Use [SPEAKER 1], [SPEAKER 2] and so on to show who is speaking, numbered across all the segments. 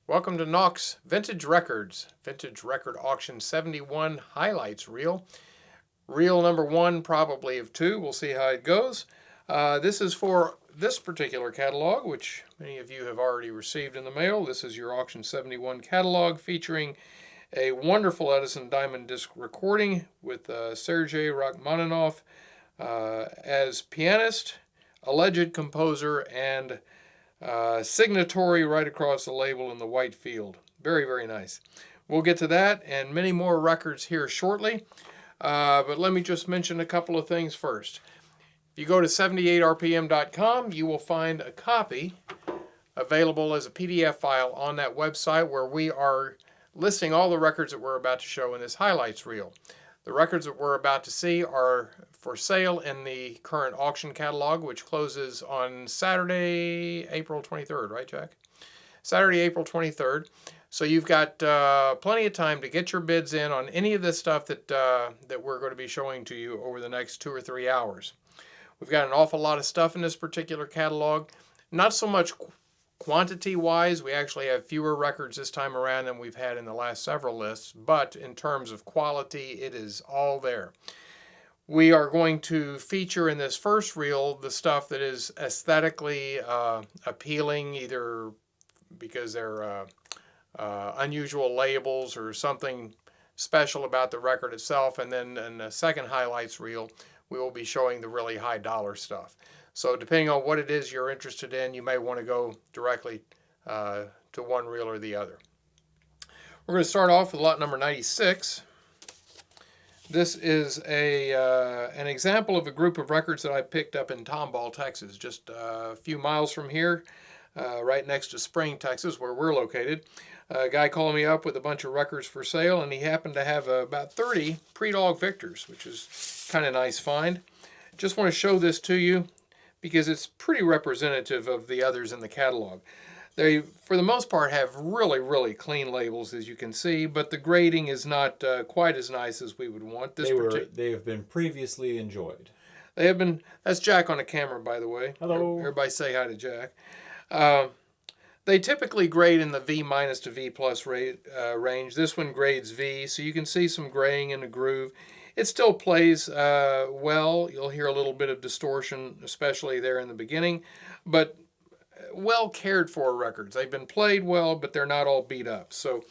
[SPEAKER 1] Welcome to Nauck's Vintage Records, Vintage Record Auction 71 Highlights Reel. Reel number one, probably of two. We'll see how it goes. This is for this particular catalog, which many of you have already received in the mail. This is your Auction 71 catalog featuring a wonderful Edison Diamond disc recording with Sergei Rachmaninoff as pianist, alleged composer, and signatory right across the label in the white field. Very, very nice. We'll get to that and many more records here shortly. But let me just mention a couple of things first. If you go to 78rpm.com, you will find a copy available as a PDF file on that website where we are listing all the records that we're about to show in this highlights reel. The records that we're about to see are for sale in the current auction catalog, which closes on Saturday, April 23rd, right, Jack? Saturday, April 23rd. So you've got plenty of time to get your bids in on any of this stuff that we're going to be showing to you over the next 2 or 3 hours. We've got an awful lot of stuff in this particular catalog. Not so much quantity-wise, we actually have fewer records this time around than we've had in the last several lists, but in terms of quality, it is all there. We are going to feature in this first reel the stuff that is aesthetically appealing, either because they're unusual labels or something special about the record itself, and then in the second highlights reel, we will be showing the really high dollar stuff. So depending on what it is you're interested in, you may want to go directly to one reel or the other. We're going to start off with lot number 96. This is an example of a group of records that I picked up in Tomball, Texas, just a few miles from here, right next to Spring, Texas, where we're located. A guy called me up with a bunch of records for sale, and he happened to have about 30 Pre-Dog Victors, which is kind of nice find. Just want to show this to you because it's pretty representative of the others in the catalog. They, for the most part, have really, really clean labels, as you can see, but the grading is not quite as nice as we would want.
[SPEAKER 2] They have been previously enjoyed.
[SPEAKER 1] They have been. That's Jack on the camera, by the way.
[SPEAKER 2] Hello.
[SPEAKER 1] Everybody say hi to Jack. They typically grade in the V- to V+ range. This one grades V, so you can see some graying in the groove. It still plays well. You'll hear a little bit of distortion, especially there in the beginning, but well cared for records. They've been played well, but they're not all beat up. So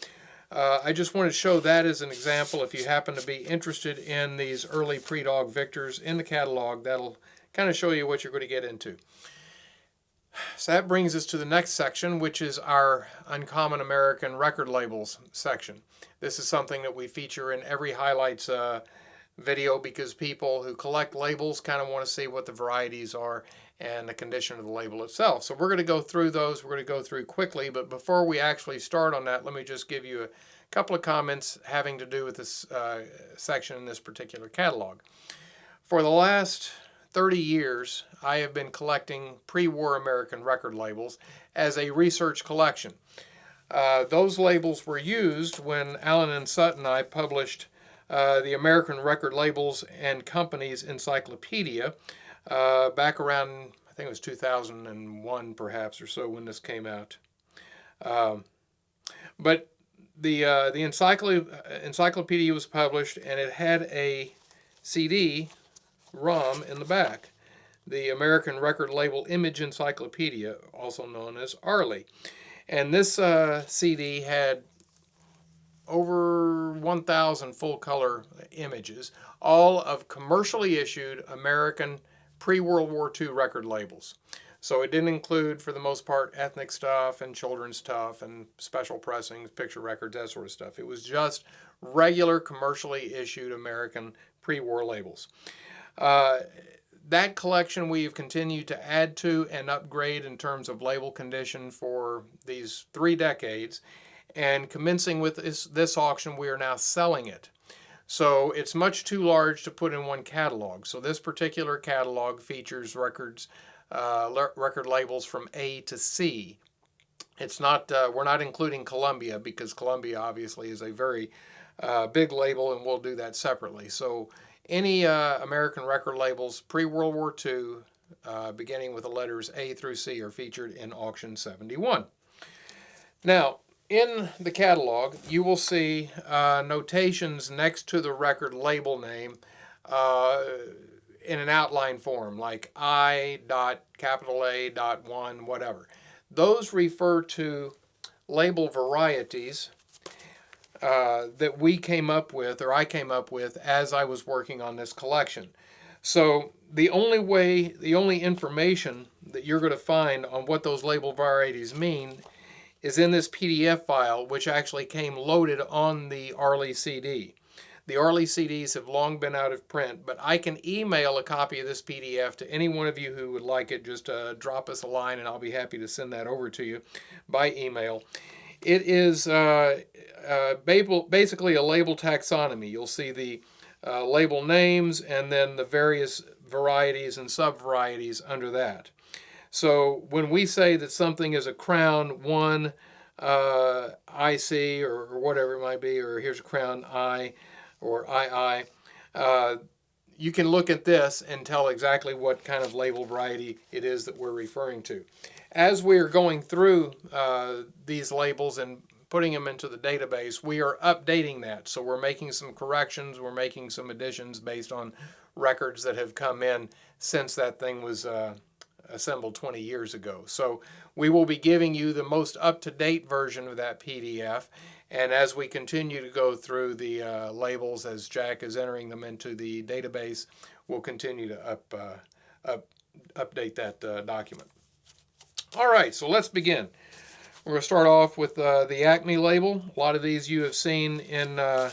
[SPEAKER 1] I just want to show that as an example. If you happen to be interested in these early Pre-Dog Victors in the catalog, that'll kind of show you what you're going to get into. So that brings us to the next section, which is our Uncommon American Record Labels section. This is something that we feature in every highlights video because people who collect labels kind of want to see what the varieties are and the condition of the label itself. So we're going to go through those. We're going to go through quickly, but before we actually start on that, let me just give you a couple of comments having to do with this section in this particular catalog. For the last 30 years, I have been collecting pre-war American record labels as a research collection. Those labels were used when Allen and Sutton and I published the American Record Labels and Companies Encyclopedia back around, I think it was 2001 perhaps or so when this came out. But the encyclopedia was published and it had a CD-ROM in the back, the American Record Label Image Encyclopedia, also known as ARLE. And this CD had over 1,000 full-color images, all of commercially issued American pre-World War II record labels. So it didn't include, for the most part, ethnic stuff and children's stuff and special pressings, picture records, that sort of stuff. It was just regular commercially issued American pre-war labels. That collection we've continued to add to and upgrade in terms of label condition for these 3 decades. And commencing with this auction, we are now selling it. So it's much too large to put in one catalog. So this particular catalog features records, record labels from A to C. It's not, we're not including Columbia because Columbia obviously is a very big label and we'll do that separately. So any American record labels pre-World War II, beginning with the letters A through C, are featured in auction 71. Now, in the catalog, you will see notations next to the record label name in an outline form, like I.A.1, whatever. Those refer to label varieties that we came up with, or I came up with, as I was working on this collection. So the only information that you're going to find on what those label varieties mean is in this PDF file, which actually came loaded on the Arley CD. The Arley CDs have long been out of print, but I can email a copy of this PDF to any one of you who would like it. Just drop us a line and I'll be happy to send that over to you by email. It is basically a label taxonomy. You'll see the label names and then the various varieties and sub-varieties under that. So when we say that something is a Crown 1 IC or whatever it might be, or here's a Crown I or II, you can look at this and tell exactly what kind of label variety it is that we're referring to. As we are going through these labels and putting them into the database, we are updating that. So we're making some corrections, we're making some additions based on records that have come in since that thing was assembled 20 years ago. So we will be giving you the most up-to-date version of that PDF. And as we continue to go through the labels, as Jack is entering them into the database, we'll continue to update that document. All right, so let's begin. We're going to start off with the Acme label. A lot of these you have seen in our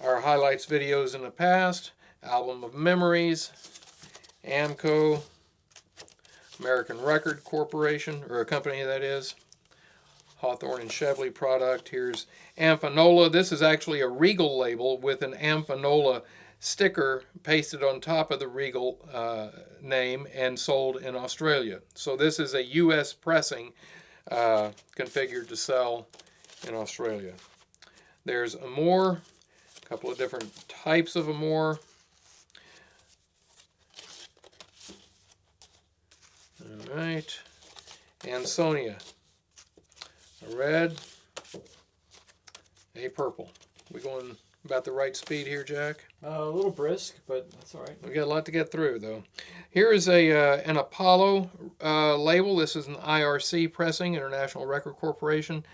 [SPEAKER 1] highlights videos in the past. Album of Memories, Amco, American Record Corporation, or a company that is, Hawthorne and Chevley product. Here's Amphinola. This is actually a Regal label with an Amphinola sticker pasted on top of the Regal name and sold in Australia. So this is a U.S. pressing configured to sell in Australia. There's Amore, a couple of different types of Amore. All right, Ansonia, a red, a purple. We going about the right speed here, Jack?
[SPEAKER 2] A little brisk, but that's all right.
[SPEAKER 1] We got a lot to get through, though. Here is an Apollo label. This is an IRC pressing, International Record Corporation.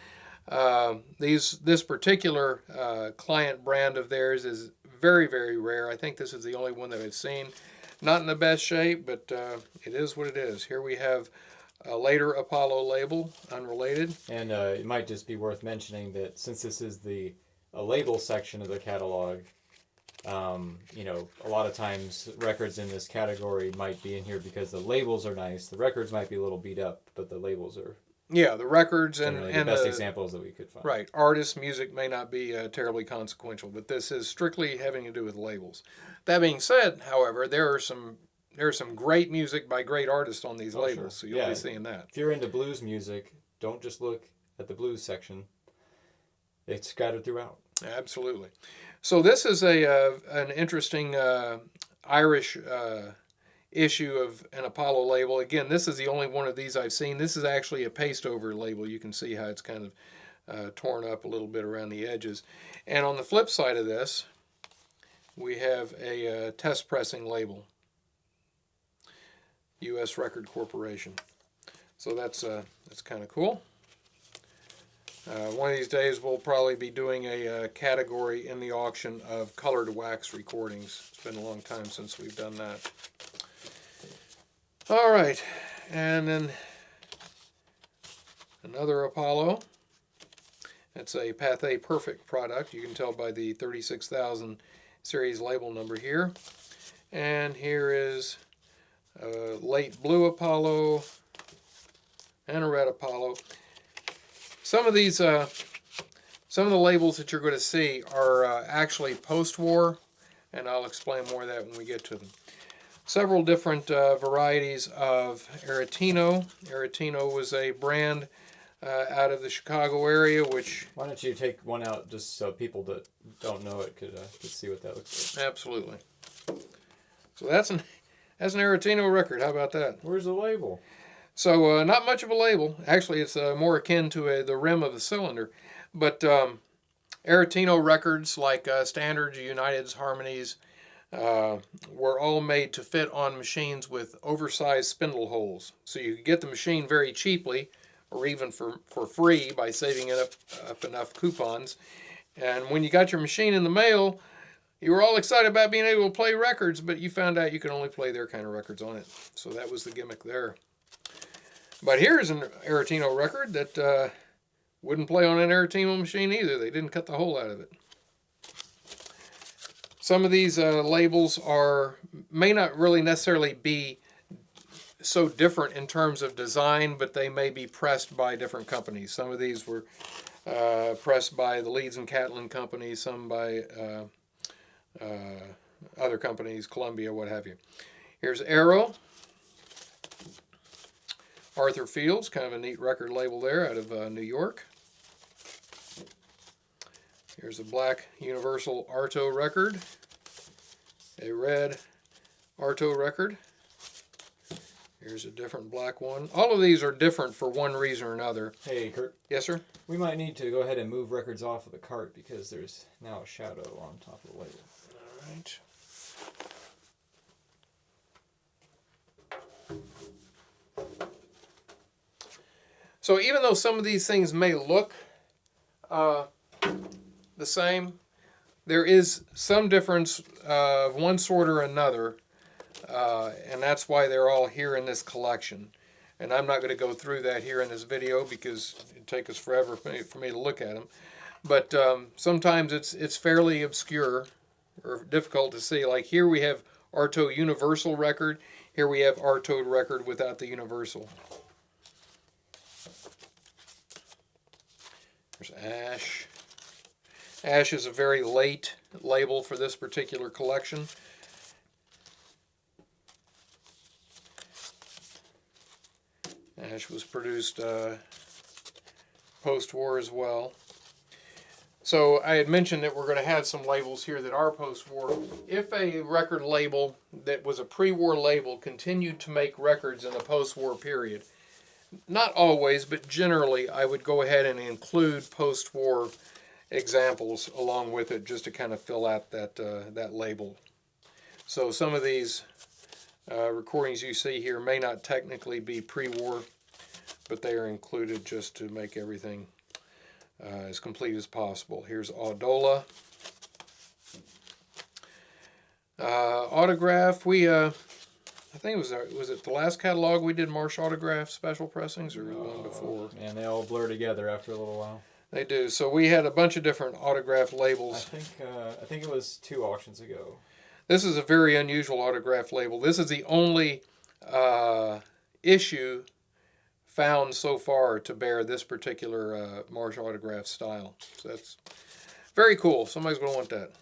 [SPEAKER 1] This particular client brand of theirs is very, very rare. I think this is the only one that I've seen. Not in the best shape, but it is what it is. Here we have a later Apollo label, unrelated.
[SPEAKER 2] And it might just be worth mentioning that since this is a label section of the catalog, you know, a lot of times records in this category might be in here because the labels are nice. The records might be a little beat up, but the labels are...
[SPEAKER 1] Yeah, the records and
[SPEAKER 2] the best examples that we could find.
[SPEAKER 1] Right. Artists' music may not be terribly consequential, but this is strictly having to do with labels. That being said, however, there's some great music by great artists on these labels, so you'll be seeing that.
[SPEAKER 2] If you're into blues music, don't just look at the blues section. It's scattered throughout.
[SPEAKER 1] Absolutely. So this is an interesting Irish issue of an Apollo label. Again, this is the only one of these I've seen. This is actually a paste-over label. You can see how it's kind of torn up a little bit around the edges. And on the flip side of this, we have a test pressing label, U.S. Record Corporation. So that's kind of cool. One of these days we'll probably be doing a category in the auction of colored wax recordings. It's been a long time since we've done that. All right, and then another Apollo. It's a Pathé Perfect product. You can tell by the 36,000 series label number here. And here is a late blue Apollo and a red Apollo. Some of these, some of the labels that you're going to see are actually post-war, and I'll explain more of that when we get to them. Several different varieties of Aretino. Aretino was a brand out of the Chicago area, which...
[SPEAKER 2] Why don't you take one out just so people that don't know it could see what that looks like.
[SPEAKER 1] Absolutely. So that's an Aretino record. How about that?
[SPEAKER 2] Where's the label?
[SPEAKER 1] So not much of a label. Actually, it's more akin to the rim of a cylinder. But Aretino records like Standards, Uniteds, Harmonies were all made to fit on machines with oversized spindle holes. So you could get the machine very cheaply or even for free by saving up enough coupons. And when you got your machine in the mail, you were all excited about being able to play records, but you found out you could only play their kind of records on it. So that was the gimmick there. But here's an Aretino record that wouldn't play on an Aretino machine either. They didn't cut the hole out of it. Some of these labels may not really necessarily be so different in terms of design, but they may be pressed by different companies. Some of these were pressed by the Leeds and Catlin Company, some by other companies, Columbia, what have you. Here's Arrow. Arthur Fields, kind of a neat record label there out of New York. Here's a black Universal Arto record, a red Arto record. Here's a different black one. All of these are different for one reason or another.
[SPEAKER 2] Hey, Kurt.
[SPEAKER 1] Yes, sir?
[SPEAKER 2] We might need to go ahead and move records off of the cart because there's now a shadow on top of the label.
[SPEAKER 1] All right. So even though some of these things may look the same, there is some difference of one sort or another, and that's why they're all here in this collection. And I'm not going to go through that here in this video because it'd take us forever for me to look at them. But sometimes it's fairly obscure or difficult to see. Like here we have Arto Universal record. Here we have Arto record without the Universal. There's Ash. Ash is a very late label for this particular collection. Ash was produced post-war as well. So I had mentioned that we're going to have some labels here that are post-war. If a record label that was a pre-war label continued to make records in the post-war period, not always, but generally, I would go ahead and include post-war examples along with it just to kind of fill out that label. So some of these recordings you see here may not technically be pre-war, but they are included just to make everything as complete as possible. Here's Audola. Autograph, I think was it the last catalog we did Marsh Autograph special pressings or the one before?
[SPEAKER 2] And they all blur together after a little while.
[SPEAKER 1] They do. So we had a bunch of different autograph labels.
[SPEAKER 2] I think it was 2 auctions ago.
[SPEAKER 1] This is a very unusual autograph label. This is the only issue found so far to bear this particular Marsh autograph style. So that's very cool. Somebody's going to want that.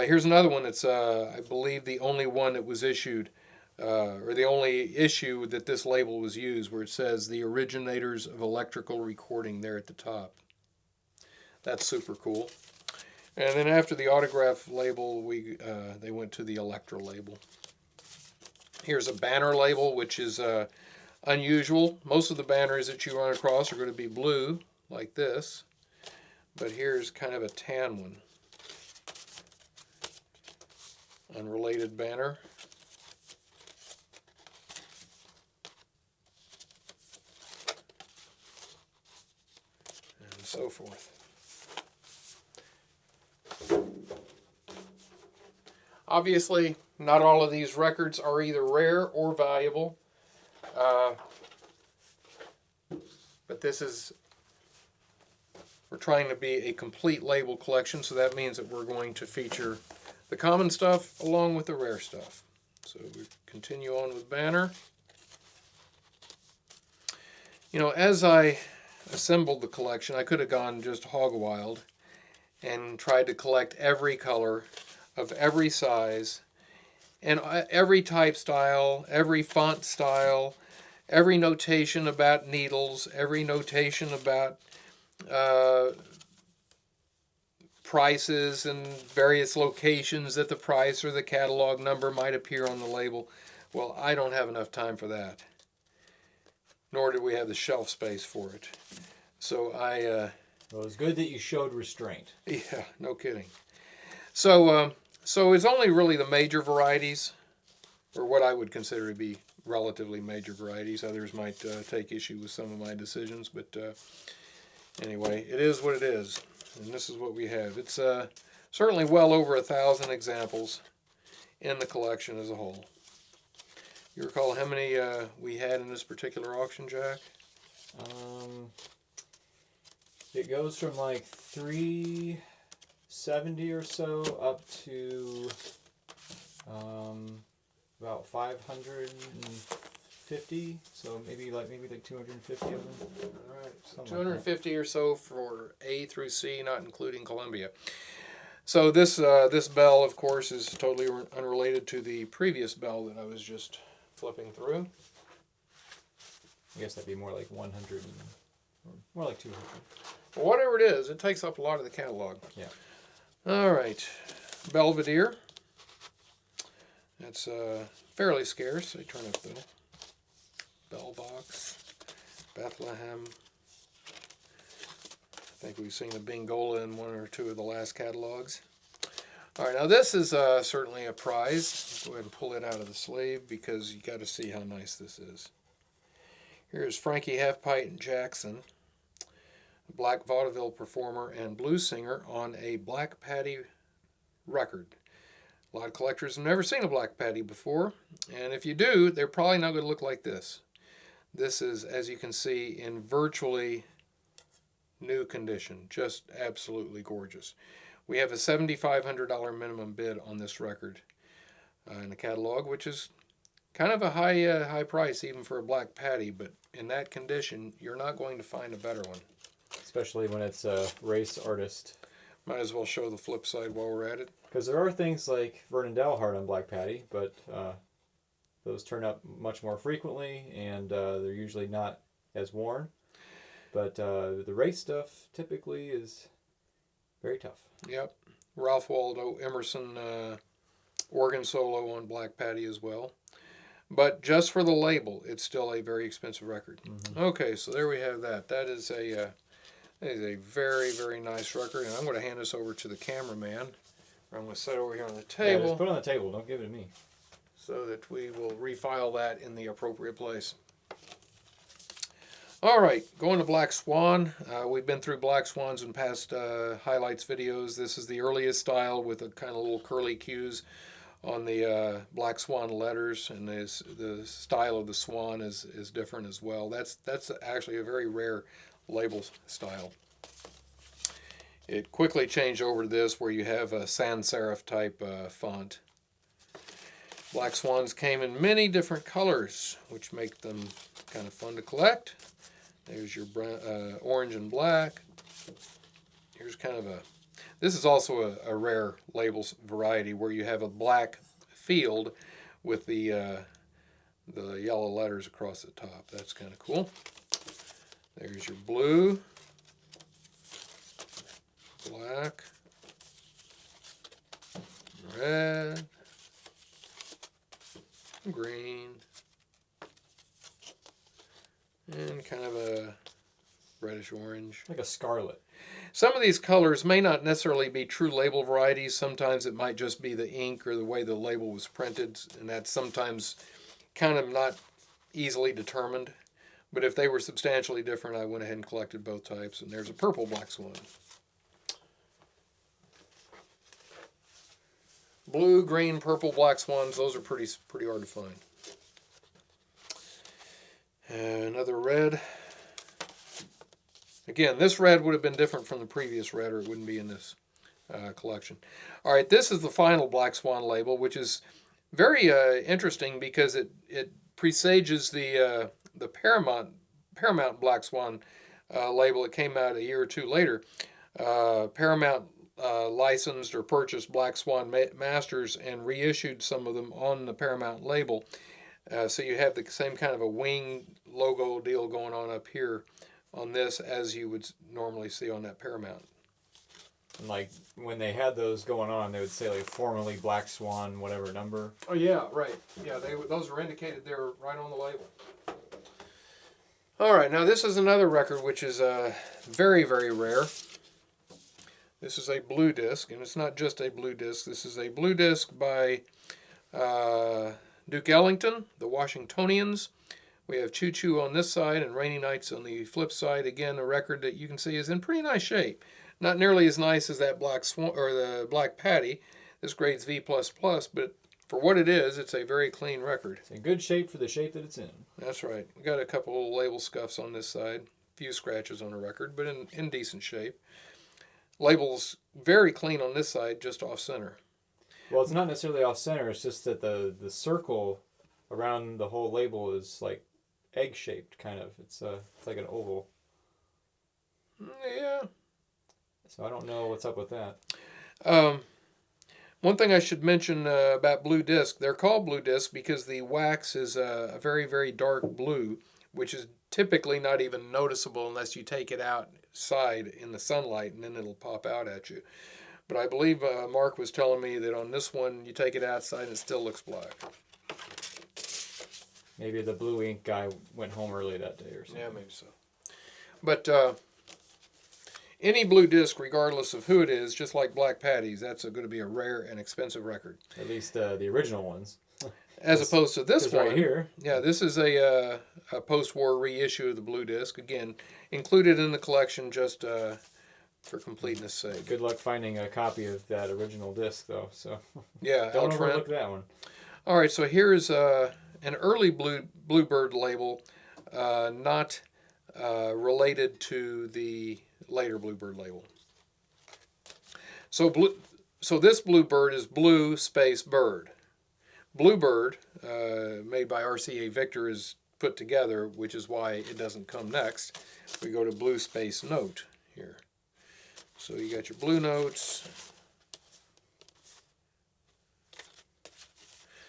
[SPEAKER 1] Here's another one that's, I believe, the only one that was issued, or the only issue that this label was used, where it says the originators of electrical recording there at the top. That's super cool. And then after the autograph label, they went to the Electra label. Here's a banner label, which is unusual. Most of the banners that you run across are going to be blue, like this. But here's kind of a tan one. Unrelated banner. And so forth. Obviously, not all of these records are either rare or valuable. But we're trying to be a complete label collection, so that means that we're going to feature the common stuff along with the rare stuff. So we continue on with banner. You know, as I assembled the collection, I could have gone just hog wild and tried to collect every color of every size and every type style, every font style, every notation about needles, every notation about prices and various locations that the price or the catalog number might appear on the label. Well, I don't have enough time for that, nor do we have the shelf space for it. So
[SPEAKER 2] Well, it's good that you showed restraint.
[SPEAKER 1] yeah, no kidding. So it's only really the major varieties, or what I would consider to be relatively major varieties. Others might take issue with some of my decisions, but anyway, it is what it is, and this is what we have. It's certainly well over 1,000 examples in the collection as a whole. You recall how many we had in this particular auction, Jack?
[SPEAKER 2] It goes from like 370 or so up to about 550. So maybe like 250 of them.
[SPEAKER 1] All right, so
[SPEAKER 2] Something
[SPEAKER 1] 250 or so for A through C, not including Columbia. So this bell, of course, is totally unrelated to the previous bell that I was just flipping through.
[SPEAKER 2] I guess that'd be more like 100, or more like 200.
[SPEAKER 1] Well, whatever it is, it takes up a lot of the catalog.
[SPEAKER 2] Yeah.
[SPEAKER 1] All right, Belvedere. That's fairly scarce. I turn up the bell box. Bethlehem. I think we've seen a Bingola in one or two of the last catalogs. All right, now this is certainly a prize. Go ahead and pull it out of the sleeve because you got to see how nice this is. Here's Frankie Halfpint Jackson, a black vaudeville performer and blues singer on a Black Patty record. A lot of collectors have never seen a Black Patty before, and if you do, they're probably not going to look like this. This is, as you can see, in virtually new condition. Just absolutely gorgeous. We have a $7,500 minimum bid on this record in the catalog, which is kind of a high price even for a Black Patty, but in that condition, you're not going to find a better one.
[SPEAKER 2] Especially when it's a race artist.
[SPEAKER 1] Might as well show the flip side while we're at it.
[SPEAKER 2] Because there are things like Vernon Dalhart on Black Patty, but those turn up much more frequently, and they're usually not as worn. But the race stuff typically is very tough.
[SPEAKER 1] Yep. Ralph Waldo Emerson organ solo on Black Patty as well. But just for the label, it's still a very expensive record. Mm-hmm. Okay, so there we have that. That is a very, very nice record, and I'm going to hand this over to the cameraman. I'm going to set it over here on the table.
[SPEAKER 2] Yeah, just put it on the table. Don't give it to me.
[SPEAKER 1] So that we will refile that in the appropriate place. All right, going to Black Swan. We've been through Black Swans in past highlights videos. This is the earliest style with a kind of little curly cues on the Black Swan letters, and the style of the swan is different as well. That's actually a very rare label style. It quickly changed over to this where you have a sans serif type font. Black Swans came in many different colors, which make them kind of fun to collect. There's your orange and black. Here's kind of this is also a rare labels variety where you have a black field with the yellow letters across the top. That's kind of cool. There's your blue, black, red, green, and kind of a reddish orange.
[SPEAKER 2] Like a scarlet.
[SPEAKER 1] Some of these colors may not necessarily be true label varieties. Sometimes it might just be the ink or the way the label was printed, and that's sometimes kind of not easily determined. But if they were substantially different, I went ahead and collected both types. And there's a purple Black Swan. Blue, green, purple Black Swans, those are pretty hard to find. Another red. Again, this red would have been different from the previous red, or it wouldn't be in this collection. All right, this is the final Black Swan label, which is very interesting because it presages the Paramount Black Swan label. It came out a year or two later. Paramount licensed or purchased Black Swan Masters and reissued some of them on the Paramount label. So you have the same kind of a wing logo deal going on up here on this as you would normally see on that Paramount.
[SPEAKER 2] And like when they had those going on, they would say like formerly Black Swan, whatever number.
[SPEAKER 1] Oh yeah, right. Yeah, those were indicated there right on the label. All right, now this is another record which is very, very rare. This is a blue disc, and it's not just a blue disc. This is a blue disc by Duke Ellington, the Washingtonians. We have Choo Choo on this side and Rainy Nights on the flip side. Again, a record that you can see is in pretty nice shape. Not nearly as nice as that Black Swan or the Black Patty. This grade's V++, but for what it is, it's a very clean record.
[SPEAKER 2] It's in good shape for the shape that it's in.
[SPEAKER 1] That's right. We got a couple of label scuffs on this side, a few scratches on the record, but in decent shape. Label's very clean on this side, just off center.
[SPEAKER 2] Well, it's not necessarily off center. It's just that the circle around the whole label is like egg shaped, kind of. It's like an oval.
[SPEAKER 1] Yeah.
[SPEAKER 2] So I don't know what's up with that.
[SPEAKER 1] One thing I should mention about blue disc, they're called blue disc because the wax is a very, very dark blue, which is typically not even noticeable unless you take it outside in the sunlight, and then it'll pop out at you. But I believe Mark was telling me that on this one, you take it outside and it still looks black.
[SPEAKER 2] Maybe the blue ink guy went home early that day or something.
[SPEAKER 1] Yeah, maybe so. But any blue disc, regardless of who it is, just like Black Patties, that's going to be a rare and expensive record.
[SPEAKER 2] At least the original ones.
[SPEAKER 1] As opposed to this one.
[SPEAKER 2] Right here.
[SPEAKER 1] Yeah, this is a post-war reissue of the blue disc. Again, included in the collection just for completeness' sake.
[SPEAKER 2] Good luck finding a copy of that original disc, though. So
[SPEAKER 1] yeah,
[SPEAKER 2] don't overlook that one.
[SPEAKER 1] All right, so here's an early Bluebird label, not related to the later Bluebird label. So this Bluebird is Blue Space Bird. Bluebird, made by RCA Victor, is put together, which is why it doesn't come next. We go to Blue Space Note here. So you got your blue notes.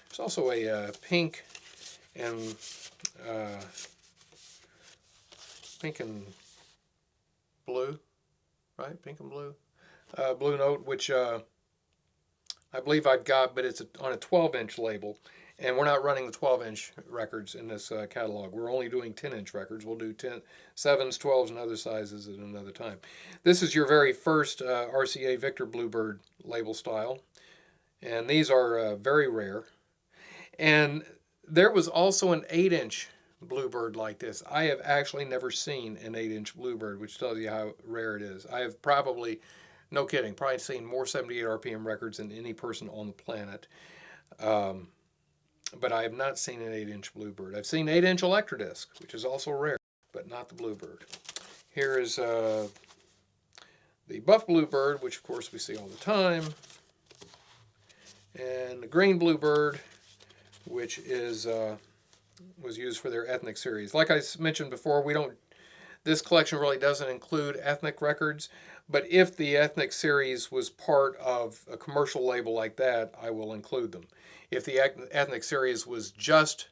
[SPEAKER 1] There's also a pink and blue, right? Pink and blue. Blue note, which I believe I've got, but it's on a 12-inch label, and we're not running the 12-inch records in this catalog. We're only doing 10-inch records. We'll do 7s, 12s, and other sizes at another time. This is your very first RCA Victor Bluebird label style, and these are very rare. And there was also an 8-inch Bluebird like this. I have actually never seen an 8-inch Bluebird, which tells you how rare it is. I have probably... No kidding, probably seen more 78 RPM records than any person on the planet. But I have not seen an 8-inch Bluebird. I've seen 8-inch Electrodisc, which is also rare, but not the Bluebird. Here is the Buff Bluebird, which of course we see all the time. And the Green Bluebird, which is was used for their ethnic series. Like I mentioned before, this collection really doesn't include ethnic records, but if the ethnic series was part of a commercial label like that, I will include them. If the ethnic series was just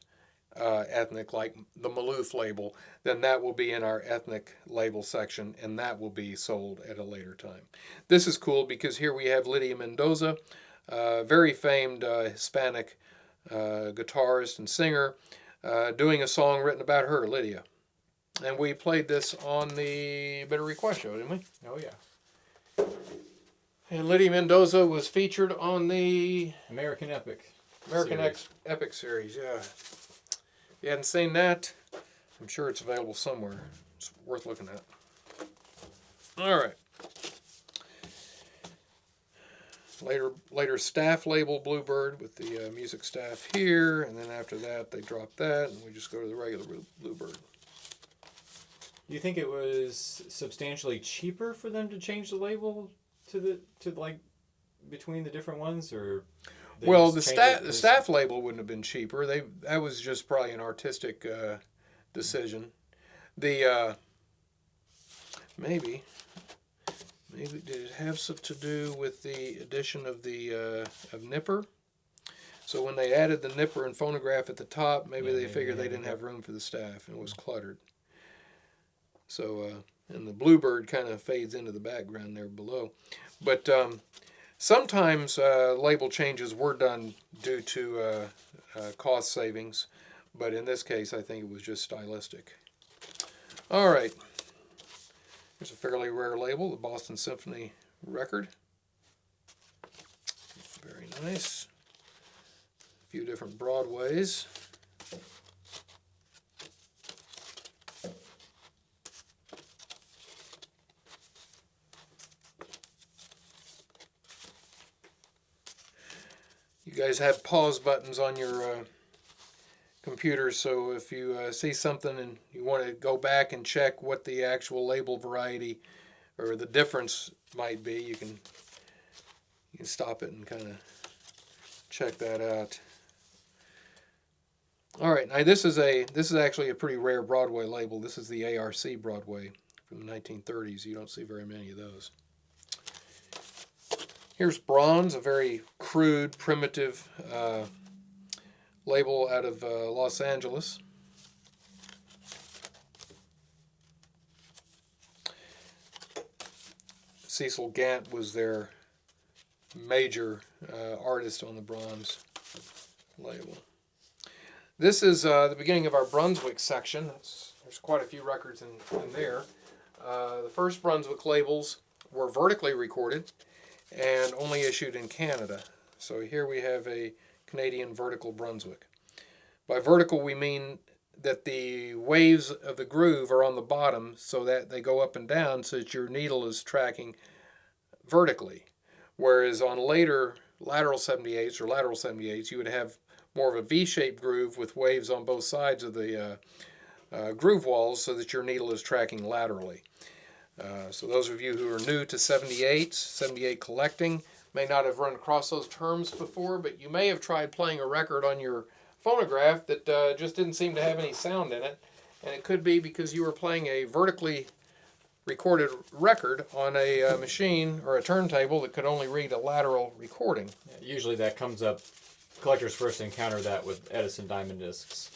[SPEAKER 1] ethnic, like the Maloof label, then that will be in our ethnic label section, and that will be sold at a later time. This is cool because here we have Lydia Mendoza, very famed Hispanic guitarist and singer, doing a song written about her, Lydia. And we played this on the Bitter Request show, didn't we?
[SPEAKER 2] Oh, yeah.
[SPEAKER 1] And Lydia Mendoza was featured on the
[SPEAKER 2] American Epic
[SPEAKER 1] Epic series, yeah. If you hadn't seen that, I'm sure it's available somewhere. It's worth looking at. All right. Later staff label Bluebird with the music staff here, and then after that they drop that, and we just go to the regular Bluebird.
[SPEAKER 2] Do you think it was substantially cheaper for them to change the label to between the different ones, or?
[SPEAKER 1] Well, the staff label wouldn't have been cheaper. That was just probably an artistic decision. The maybe did it have something to do with the addition of the of Nipper? So when they added the Nipper and phonograph at the top, maybe they figured they didn't have room for the staff and it was cluttered. So and the bluebird kind of fades into the background there below. But sometimes label changes were done due to cost savings, but in this case I think it was just stylistic. All right, here's a fairly rare label, the Boston Symphony record. Very nice. A few different Broadways. You guys have pause buttons on your computer, so if you see something and you want to go back and check what the actual label variety or the difference might be, you can stop it and kind of check that out. All right, now this is actually a pretty rare Broadway label. This is the ARC Broadway from the 1930s. You don't see very many of those. Here's Bronze, a very crude, primitive label out of Los Angeles. Cecil Gant was their major artist on the Bronze label. This is the beginning of our Brunswick section. There's quite a few records in there. The first Brunswick labels were vertically recorded and only issued in Canada. So here we have a Canadian vertical Brunswick. By vertical we mean that the waves of the groove are on the bottom so that they go up and down so that your needle is tracking vertically. Whereas on later lateral 78s you would have more of a V-shaped groove with waves on both sides of the groove walls so that your needle is tracking laterally. So those of you who are new to 78 collecting may not have run across those terms before, but you may have tried playing a record on your phonograph that just didn't seem to have any sound in it. And it could be because you were playing a vertically recorded record on a machine or a turntable that could only read a lateral recording.
[SPEAKER 2] Yeah, usually that comes up, collectors first encounter that with Edison diamond discs.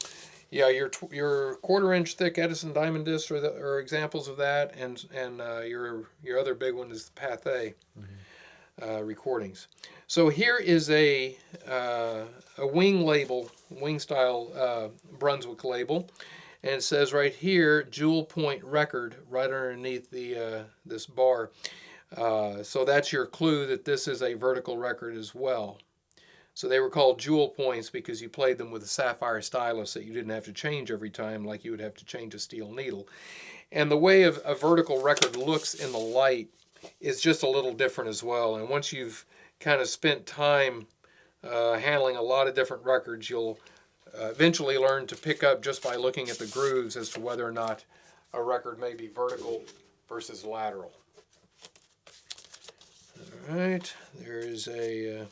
[SPEAKER 1] Yeah, your quarter-inch thick Edison diamond discs are examples of that, and your other big one is the Pathé recordings. So here is a wing style Brunswick label, and it says right here Jewel Point Record right underneath this bar. So that's your clue that this is a vertical record as well. So they were called jewel points because you played them with a sapphire stylus that you didn't have to change every time like you would have to change a steel needle. And the way a vertical record looks in the light is just a little different as well. And once you've kind of spent time handling a lot of different records, you'll eventually learn to pick up just by looking at the grooves as to whether or not a record may be vertical versus lateral. All right, there is a...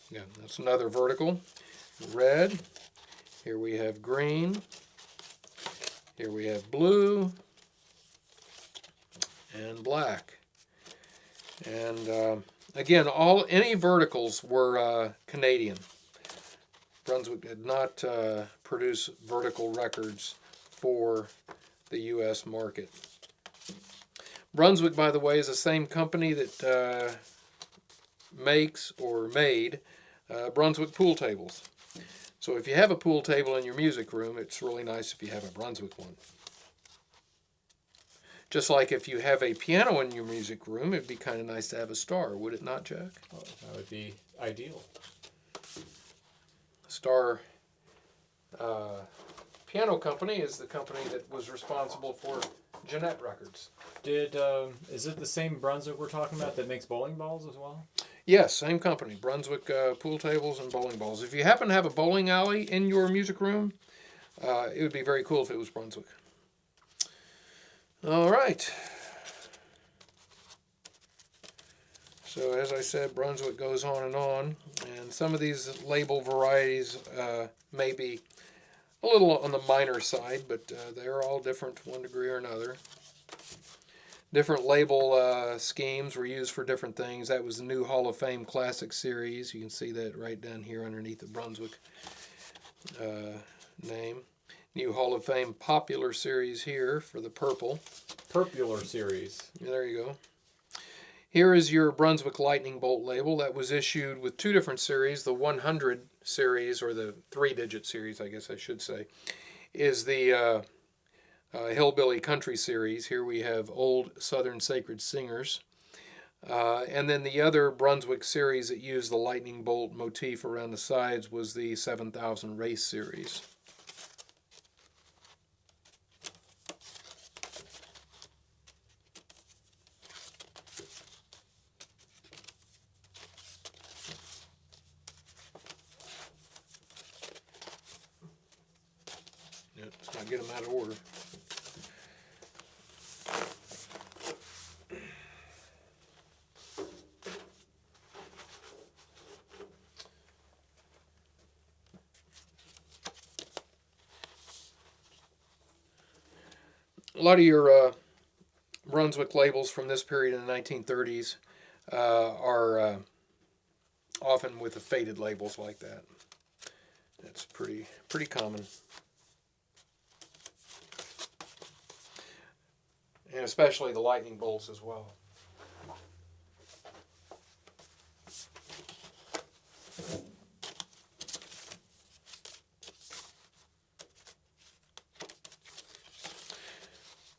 [SPEAKER 1] yeah, that's another vertical. Red. Here we have green. Here we have blue. And black. And again, any verticals were Canadian. Brunswick did not produce vertical records for the U.S. market. Brunswick, by the way, is the same company that makes or made Brunswick pool tables. So if you have a pool table in your music room, it's really nice if you have a Brunswick one. Just like if you have a piano in your music room, it'd be kind of nice to have a star, would it not, Jack?
[SPEAKER 2] Oh, that would be ideal.
[SPEAKER 1] Star Piano Company is the company that was responsible for Jeanette Records.
[SPEAKER 2] Is it the same Brunswick we're talking about that makes bowling balls as well?
[SPEAKER 1] Yes, same company, Brunswick pool tables and bowling balls. If you happen to have a bowling alley in your music room, it would be very cool if it was Brunswick. All right. So as I said, Brunswick goes on, and some of these label varieties may be a little on the minor side, but they're all different to one degree or another. Different label schemes were used for different things. That was the new Hall of Fame Classic Series. You can see that right down here underneath the Brunswick name. New Hall of Fame popular series here for the purple.
[SPEAKER 2] Purpular series.
[SPEAKER 1] There you go. Here is your Brunswick Lightning Bolt label that was issued with two different series. The 100 series, or the 3-digit series, I guess I should say, is the Hillbilly Country series. Here we have Old Southern Sacred Singers. And then the other Brunswick series that used the lightning bolt motif around the sides was the 7000 Race series. Let's not get them out of order. A lot of your Brunswick labels from this period in the 1930s are often with the faded labels like that. That's pretty common. And especially the lightning bolts as well.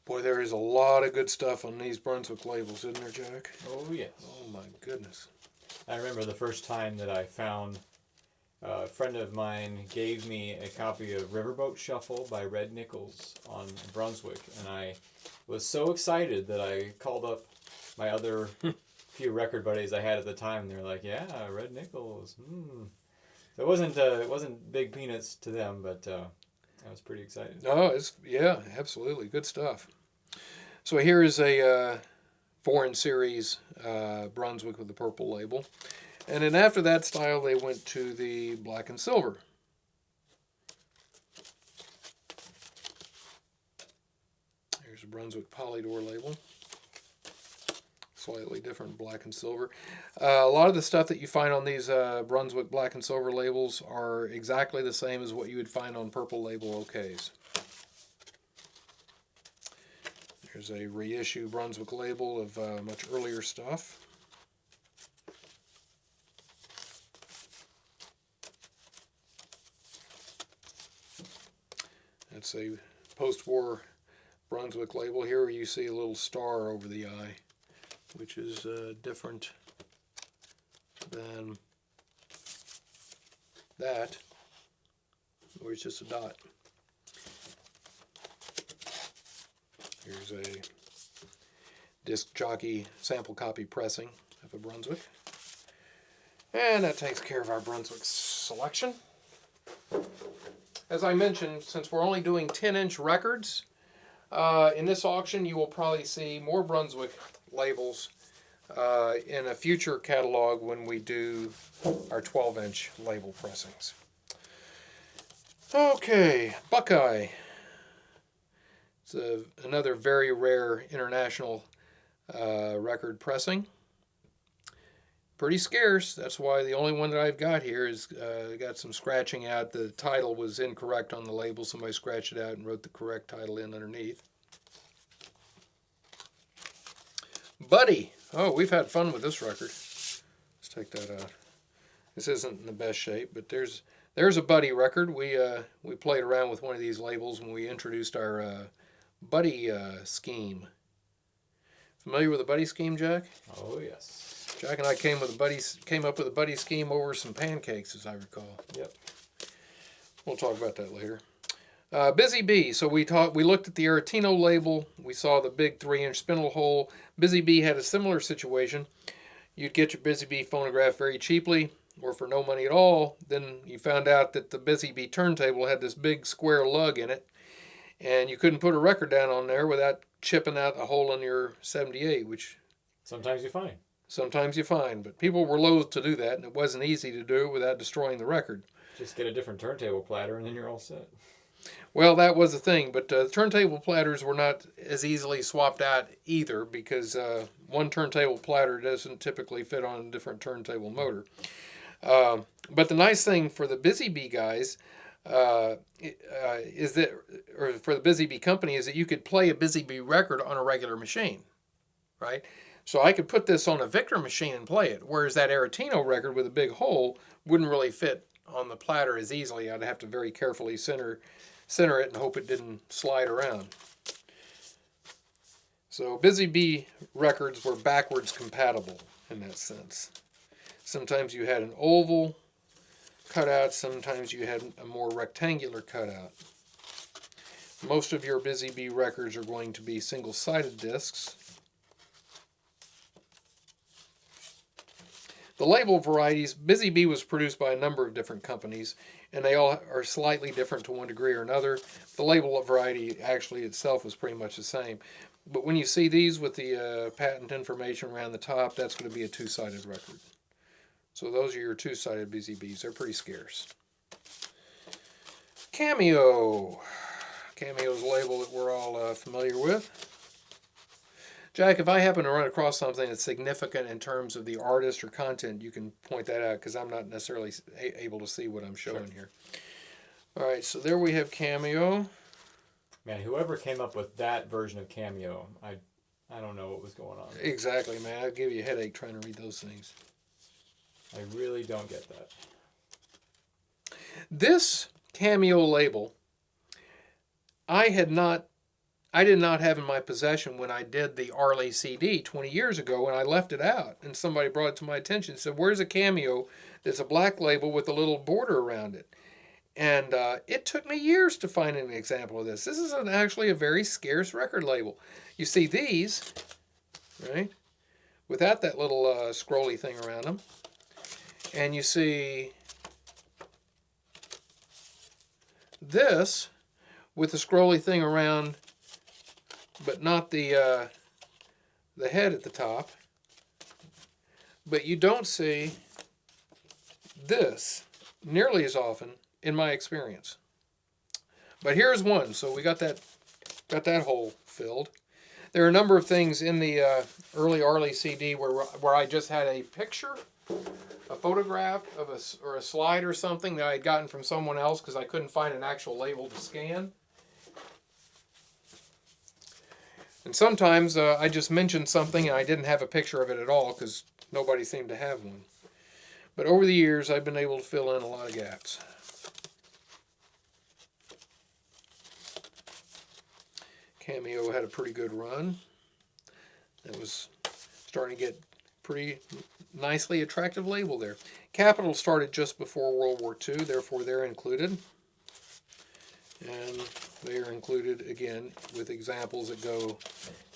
[SPEAKER 1] Boy, there is a lot of good stuff on these Brunswick labels, isn't there, Jack?
[SPEAKER 2] Oh, yes.
[SPEAKER 1] Oh, my goodness.
[SPEAKER 2] I remember the first time that I found a friend of mine gave me a copy of Riverboat Shuffle by Red Nichols on Brunswick, and I was so excited that I called up my other few record buddies I had at the time, and they were like, "Yeah, Red Nichols." So it wasn't big peanuts to them, but I was pretty excited.
[SPEAKER 1] Oh, yeah, absolutely good stuff. So here is a foreign series Brunswick with the purple label. And then after that style, they went to the black and silver. Here's a Brunswick Polydor label. Slightly different black and silver. A lot of the stuff that you find on these Brunswick black and silver labels are exactly the same as what you would find on purple label OKs. Here's a reissue Brunswick label of much earlier stuff. That's a post-war Brunswick label. Here you see a little star over the eye, which is different than that, where it's just a dot. Here's a disc jockey sample copy pressing of a Brunswick. And that takes care of our Brunswick selection. As I mentioned, since we're only doing 10-inch records, in this auction you will probably see more Brunswick labels in a future catalog when we do our 12-inch label pressings. Okay, Buckeye. It's another very rare international record pressing. Pretty scarce. That's why the only one that I've got here is got some scratching out. The title was incorrect on the label. Somebody scratched it out and wrote the correct title in underneath. Buddy. Oh, we've had fun with this record. Let's take that out. This isn't in the best shape, but there's a Buddy record. We played around with one of these labels when we introduced our Buddy scheme. Familiar with the Buddy scheme, Jack?
[SPEAKER 2] Oh, yes.
[SPEAKER 1] Jack and I came up with a Buddy scheme over some pancakes, as I recall.
[SPEAKER 2] Yep.
[SPEAKER 1] We'll talk about that later. Busy Bee. So we looked at the Aretino label. We saw the big 3-inch spindle hole. Busy Bee had a similar situation. You'd get your Busy Bee phonograph very cheaply, or for no money at all. Then you found out that the Busy Bee turntable had this big square lug in it, and you couldn't put a record down on there without chipping out a hole in your 78, which
[SPEAKER 2] sometimes you find.
[SPEAKER 1] But people were loath to do that, and it wasn't easy to do without destroying the record.
[SPEAKER 2] Just get a different turntable platter, and then you're all set.
[SPEAKER 1] Well, that was the thing, but turntable platters were not as easily swapped out either, because one turntable platter doesn't typically fit on a different turntable motor. But the nice thing for the Busy Bee guys, is that, or for the Busy Bee company, is that you could play a Busy Bee record on a regular machine, right? So I could put this on a Victor machine and play it, whereas that Aretino record with a big hole wouldn't really fit on the platter as easily. I'd have to very carefully center it and hope it didn't slide around. So Busy Bee records were backwards compatible in that sense. Sometimes you had an oval cutout, sometimes you had a more rectangular cutout. Most of your Busy Bee records are going to be single-sided discs. The label varieties, Busy Bee was produced by a number of different companies, and they all are slightly different to one degree or another. The label variety actually itself was pretty much the same. But when you see these with the patent information around the top, that's going to be a two-sided record. So those are your two-sided Busy Bees. They're pretty scarce. Cameo. Cameo's a label that we're all familiar with. Jack, if I happen to run across something that's significant in terms of the artist or content, you can point that out because I'm not necessarily able to see what I'm showing here. All right, so there we have Cameo.
[SPEAKER 2] Man, whoever came up with that version of Cameo, I don't know what was going on.
[SPEAKER 1] Exactly, man. I'll give you a headache trying to read those things.
[SPEAKER 2] I really don't get that.
[SPEAKER 1] This Cameo label, I did not have in my possession when I did the Arley CD 20 years ago, and I left it out. And somebody brought it to my attention and said, where's a Cameo that's a black label with a little border around it? And it took me years to find an example of this. This is actually a very scarce record label. You see these, right, without that little scrolly thing around them. And you see this with the scrolly thing around, but not the head at the top. But you don't see this nearly as often in my experience. But here's one. So we got that hole filled. There are a number of things in the early Arley CD where I just had a picture, a photograph of or a slide or something that I had gotten from someone else because I couldn't find an actual label to scan. And sometimes I just mentioned something and I didn't have a picture of it at all because nobody seemed to have one. But over the years, I've been able to fill in a lot of gaps. Cameo had a pretty good run. It was starting to get pretty nicely attractive label there. Capitol started just before World War II, therefore they're included. And they are included, again, with examples that go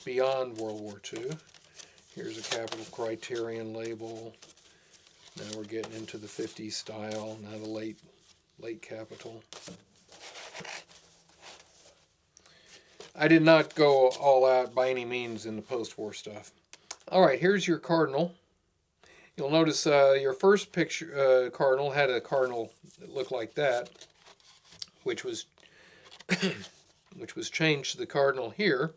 [SPEAKER 1] beyond World War II. Here's a Capitol Criterion label. Now we're getting into the 50s style, now the late Capitol. I did not go all out by any means in the post-war stuff. All right, here's your cardinal. You'll notice your first picture cardinal had a cardinal that looked like that, which was changed to the cardinal here.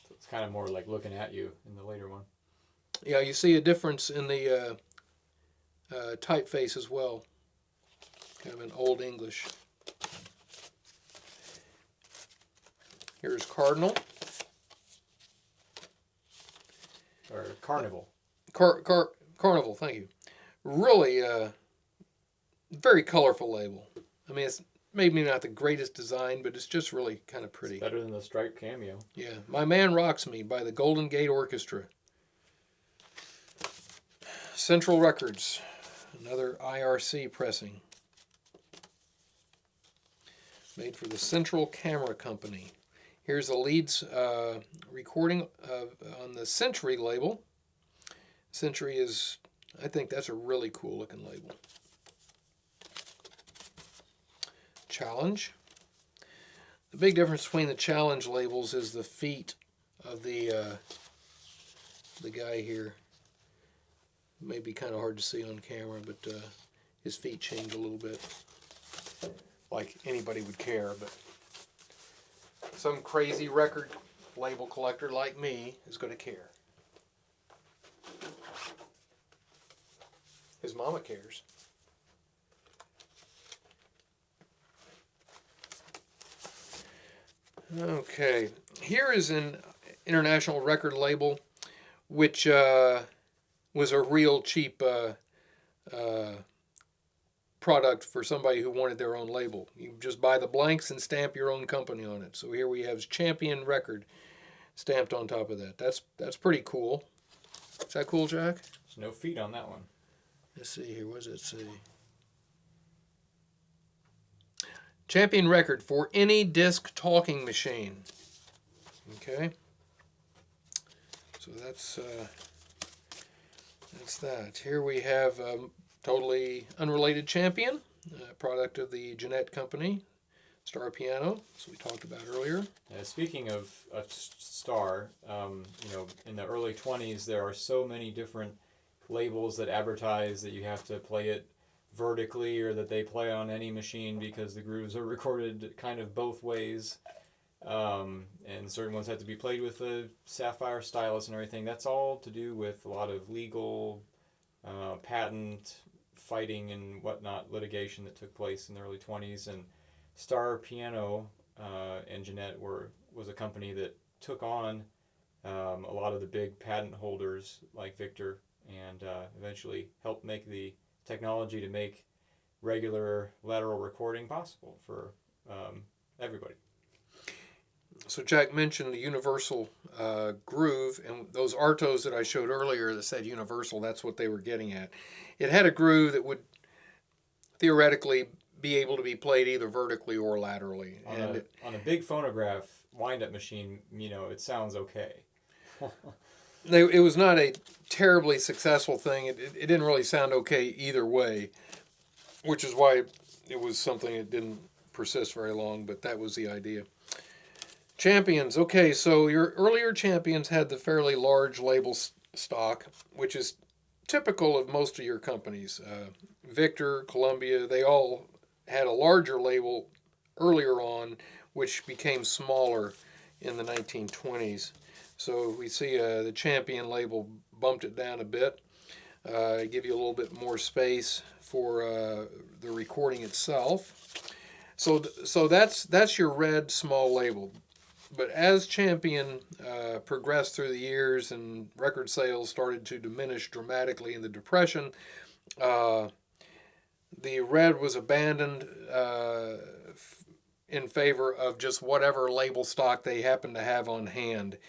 [SPEAKER 2] So it's kind of more like looking at you in the later one.
[SPEAKER 1] Yeah, you see a difference in the typeface as well. Kind of an Old English. Here's Cardinal.
[SPEAKER 2] Or Carnival.
[SPEAKER 1] Carnival, thank you. Really very colorful label. I mean, it's maybe not the greatest design, but it's just really kind of pretty.
[SPEAKER 2] It's better than the striped Cameo.
[SPEAKER 1] Yeah. My Man Rocks Me by the Golden Gate Orchestra. Central Records, another IRC pressing. Made for the Central Camera Company. Here's the Leeds recording on the Century label. Century is, I think that's a really cool looking label. Challenge. The big difference between the Challenge labels is the feet of the guy here. It may be kind of hard to see on camera, but his feet change a little bit. Like anybody would care, but some crazy record label collector like me is going to care. His mama cares. Okay, here is an international record label, which was a real cheap uh, product for somebody who wanted their own label. You just buy the blanks and stamp your own company on it. So here we have Champion Record stamped on top of that. That's pretty cool. Is that cool, Jack?
[SPEAKER 2] There's no feet on that one.
[SPEAKER 1] Let's see here. What does it say? Champion Record for any disc talking machine. Okay. So that's that. Here we have totally unrelated Champion, product of the Jeanette Company, Star Piano, as we talked about earlier.
[SPEAKER 2] Speaking of Star, in the early 20s, there are so many different labels that advertise that you have to play it vertically or that they play on any machine because the grooves are recorded kind of both ways. And certain ones have to be played with a sapphire stylus and everything. That's all to do with a lot of legal patent fighting and whatnot, litigation that took place in the early 20s. And Star Piano and Jeanette was a company that took on a lot of the big patent holders like Victor and eventually helped make the technology to make regular lateral recording possible for everybody.
[SPEAKER 1] So Jack mentioned the universal groove, and those Artos that I showed earlier that said universal, that's what they were getting at. It had a groove that would theoretically be able to be played either vertically or laterally.
[SPEAKER 2] On a big phonograph wind-up machine, it sounds okay.
[SPEAKER 1] It was not a terribly successful thing. It didn't really sound okay either way, which is why it was something that didn't persist very long, but that was the idea. Champions. Okay, so your earlier Champions had the fairly large label stock, which is typical of most of your companies. Victor, Columbia, they all had a larger label earlier on, which became smaller in the 1920s. So we see the Champion label bumped it down a bit, give you a little bit more space for the recording itself. So that's your red small label. But as Champion progressed through the years and record sales started to diminish dramatically in the Depression, the red was abandoned in favor of just whatever label stock they happened to have on hand.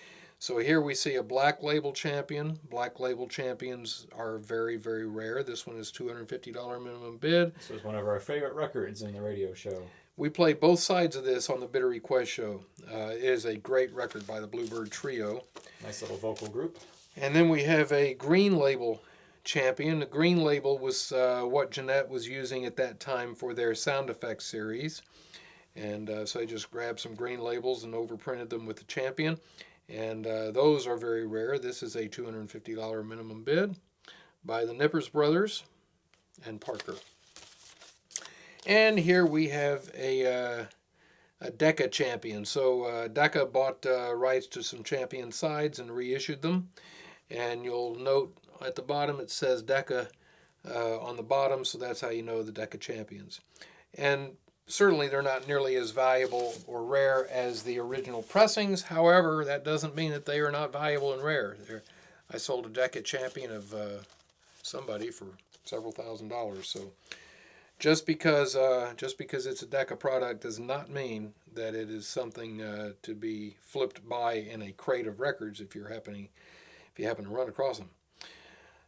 [SPEAKER 1] So here we see a black label Champion. Black label Champions are very, very rare. This one is $250 minimum bid.
[SPEAKER 2] This was one of our favorite records in the radio show.
[SPEAKER 1] We play both sides of this on the Bitter Request show. It is a great record by the Bluebird Trio.
[SPEAKER 2] Nice little vocal group.
[SPEAKER 1] And then we have a green label Champion. The green label was what Jeanette was using at that time for their sound effects series. And so they just grabbed some green labels and overprinted them with the Champion. And those are very rare. This is a $250 minimum bid by the Nippers Brothers and Parker. And here we have a Decca Champion. So Decca bought rights to some Champion sides and reissued them. And you'll note at the bottom it says Decca on the bottom, so that's how you know the Decca Champions. And certainly they're not nearly as valuable or rare as the original pressings. However, that doesn't mean that they are not valuable and rare. I sold a Decca Champion of somebody for several $1,000s. So just because it's a Decca product does not mean that it is something to be flipped by in a crate of records if you happen to run across them.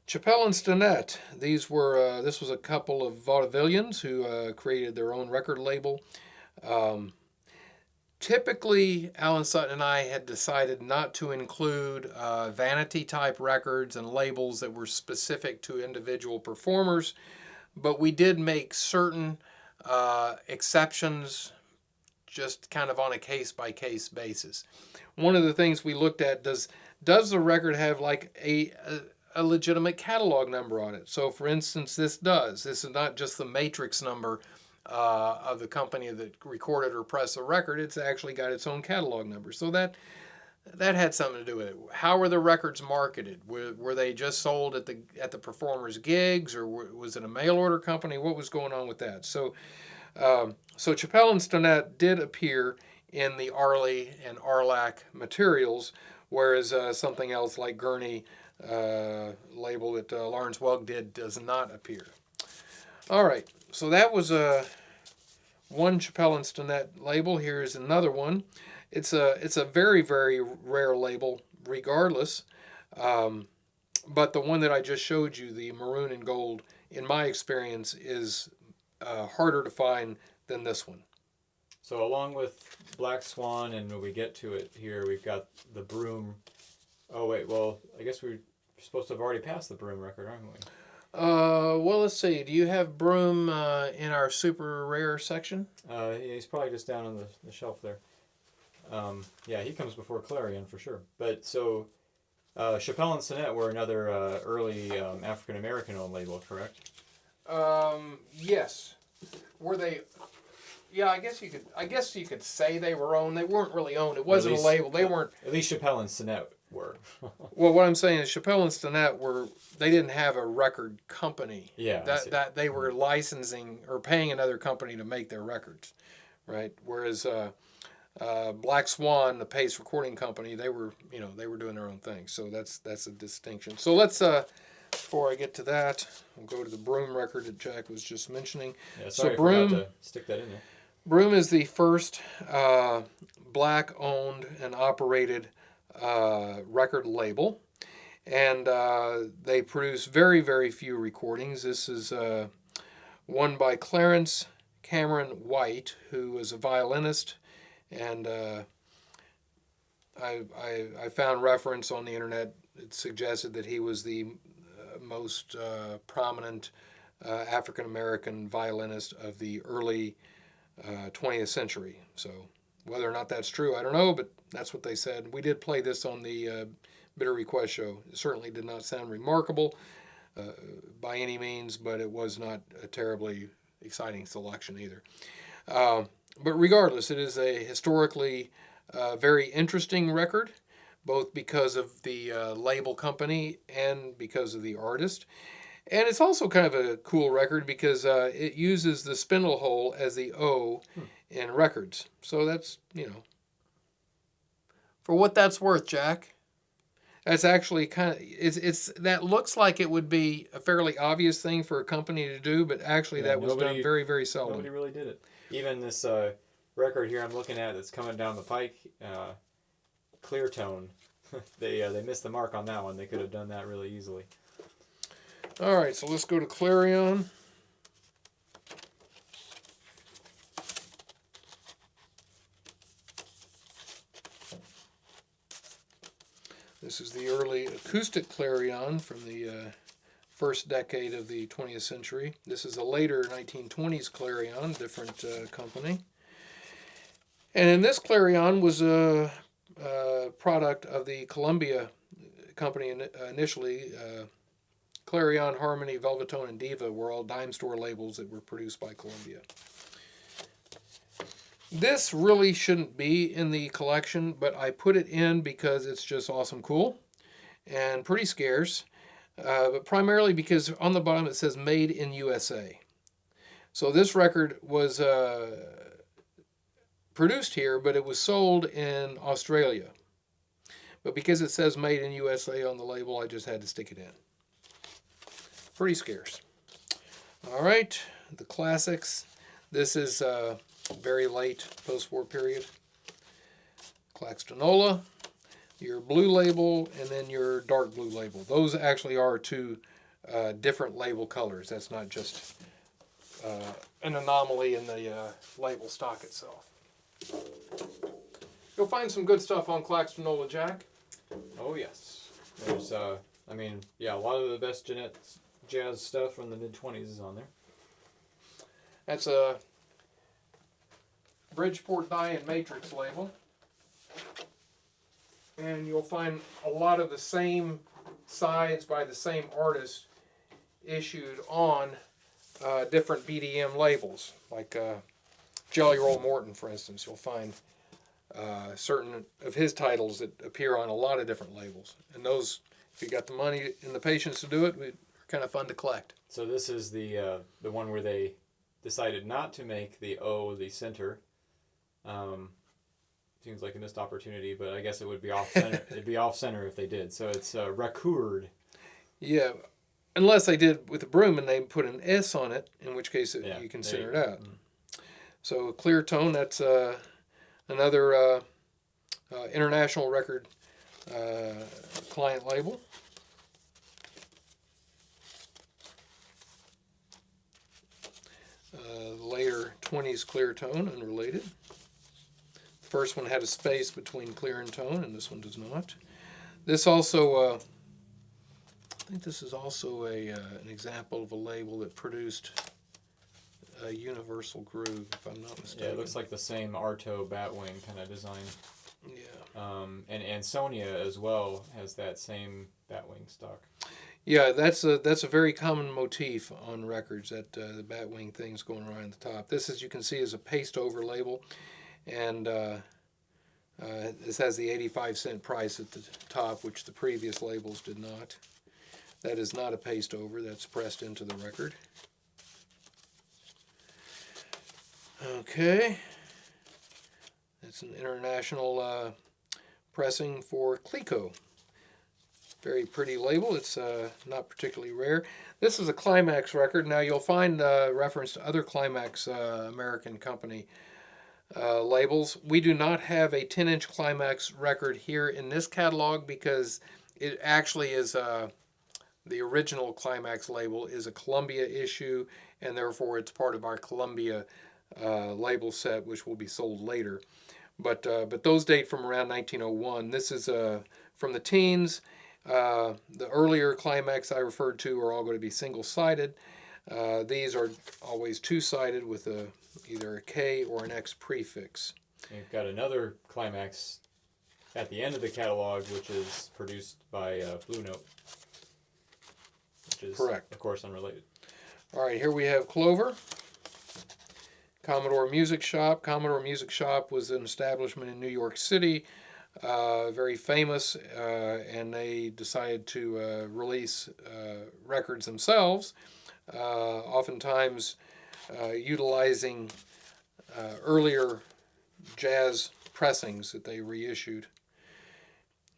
[SPEAKER 1] Chappelle and Stinnett. This was a couple of vaudevillians who created their own record label. Typically, Alan Sutton and I had decided not to include vanity-type records and labels that were specific to individual performers, but we did make certain exceptions just kind of on a case-by-case basis. One of the things we looked at, does the record have like a legitimate catalog number on it? So for instance, this is not just the matrix number of the company that recorded or pressed the record. It's actually got its own catalog number. So that had something to do with it. How were the records marketed? Were they just sold at the performers' gigs, or was it a mail order company? What was going on with that? So Chappelle and Stinnett did appear in the Arley and Arlac materials, whereas something else like Gurney label that Lawrence Welk did does not appear. All right, so that was one Chappelle and Stinnett label. Here's another one. It's a very, very rare label regardless. But the one that I just showed you, the maroon and gold, in my experience, is harder to find than this one.
[SPEAKER 2] So along with Black Swan, and when we get to it here, we've got the Broom. Oh wait, well I guess we're supposed to have already passed the Broom record, aren't we?
[SPEAKER 1] Well, let's see. Do you have Broom in our super rare section?
[SPEAKER 2] Yeah, he's probably just down on the shelf there. Yeah, he comes before Clarion for sure. But so, Chappelle and Stinnett were another early African American owned label, correct?
[SPEAKER 1] Yes. Were they? Yeah, I guess you could say they were owned. They weren't really owned. It wasn't a label. They weren't.
[SPEAKER 2] At least Chappelle and Stinnett were.
[SPEAKER 1] Well, what I'm saying is Chappelle and Stinnett they didn't have a record company.
[SPEAKER 2] Yeah.
[SPEAKER 1] That they were licensing or paying another company to make their records, right? Whereas Black Swan, the Pace Recording Company, they were doing their own thing. So that's a distinction. So let's before I get to that, we'll go to the Broom record that Jack was just mentioning.
[SPEAKER 2] Yeah, sorry,
[SPEAKER 1] so Broom,
[SPEAKER 2] I forgot to stick that in there.
[SPEAKER 1] Broom is the first black owned and operated record label, and they produce very, very few recordings. This is one by Clarence Cameron White, who was a violinist, and I found reference on the internet. It suggested that he was the most prominent African American violinist of the early 20th century. So whether or not that's true, I don't know, but that's what they said. We did play this on the Bitter Request show. It certainly did not sound remarkable by any means, but it was not a terribly exciting selection either. But regardless, it is a historically very interesting record, both because of the label company and because of the artist. And it's also kind of a cool record because it uses the spindle hole as the O in records. So that's, for what that's worth, Jack. That's actually kind of, it's that looks like it would be a fairly obvious thing for a company to do, but actually that was done very, very seldom.
[SPEAKER 2] Nobody really did it. Even this record here I'm looking at that's coming down the pike, Clear Tone, they missed the mark on that one. They could have done that really easily.
[SPEAKER 1] All right, so let's go to Clarion. This is the early acoustic Clarion from the first decade of the 20th century. This is a later 1920s Clarion, different company. And in this Clarion was a product of the Columbia company initially. Clarion, Harmony, Velvetone, and Diva were all dime store labels that were produced by Columbia. This really shouldn't be in the collection, but I put it in because it's just awesome cool and pretty scarce, but primarily because on the bottom it says Made in USA. So this record was produced here, but it was sold in Australia. But because it says Made in USA on the label, I just had to stick it in. Pretty scarce. All right, the classics. This is very late post-war period. Claxtonola, your blue label, and then your dark blue label. Those actually are two different label colors. That's not just an anomaly in the label stock itself. You'll find some good stuff on Claxtonola, Jack.
[SPEAKER 2] Oh yes, there's a lot of the best jazz stuff from the mid-20s is on there.
[SPEAKER 1] That's a Bridgeport Die and Matrix label. And you'll find a lot of the same sides by the same artist issued on different BDM labels. Like Jelly Roll Morton, for instance. You'll find certain of his titles that appear on a lot of different labels. And those, if you got the money and the patience to do it, are kind of fun to collect.
[SPEAKER 2] So this is the one where they decided not to make the O the center, seems like a missed opportunity, but I guess it would be off center. It'd be off center if they did. So it's record.
[SPEAKER 1] Yeah, unless they did with a broom and they put an S on it, in which case
[SPEAKER 2] Yeah,
[SPEAKER 1] you can
[SPEAKER 2] there
[SPEAKER 1] center
[SPEAKER 2] you
[SPEAKER 1] it
[SPEAKER 2] go.
[SPEAKER 1] out. So clear tone, that's another international record client label. Later 20s clear tone, unrelated. The first one had a space between clear and tone, and this one does not. This also, I think this is also an example of a label that produced a universal groove, if I'm not mistaken.
[SPEAKER 2] Yeah, it looks like the same Arto Batwing kind of design.
[SPEAKER 1] Yeah.
[SPEAKER 2] And Ansonia as well has that same Batwing stock.
[SPEAKER 1] Yeah, that's a very common motif on records, that the batwing thing's going around the top. This, as you can see, is a paste over label, and this has the 85-cent price at the top, which the previous labels did not. That is not a paste over, that's pressed into the record. Okay, it's an international pressing for Clico. Very pretty label. It's not particularly rare. This is a Climax record. Now you'll find reference to other Climax American company labels. We do not have a 10-inch Climax record here in this catalog because it actually is the original Climax label is a Columbia issue, and therefore it's part of our Columbia label set, which will be sold later. But those date from around 1901. This is from the teens. The earlier Climax I referred to are all going to be single-sided. These are always two-sided with either a K or an X prefix.
[SPEAKER 2] You've got another Climax at the end of the catalog, which is produced by Blue Note, which is,
[SPEAKER 1] correct,
[SPEAKER 2] of course, unrelated.
[SPEAKER 1] All right, here we have Clover. Commodore Music Shop. Commodore Music Shop was an establishment in New York City, very famous, and they decided to release records themselves, oftentimes utilizing earlier jazz pressings that they reissued.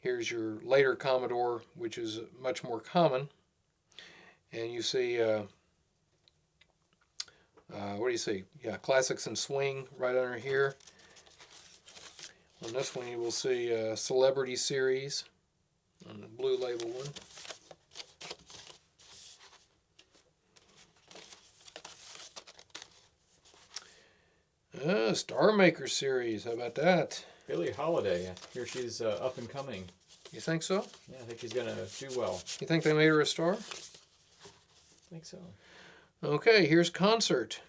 [SPEAKER 1] Here's your later Commodore, which is much more common, and you see what do you see? Yeah, Classics and Swing right under here. On this one you will see Celebrity Series on the blue label one. Star Maker Series, how about that?
[SPEAKER 2] Billie Holiday, I hear she's up and coming.
[SPEAKER 1] You think so?
[SPEAKER 2] Yeah, I think she's going to do well.
[SPEAKER 1] You think they made her a star?
[SPEAKER 2] I think so.
[SPEAKER 1] Okay, here's Concert.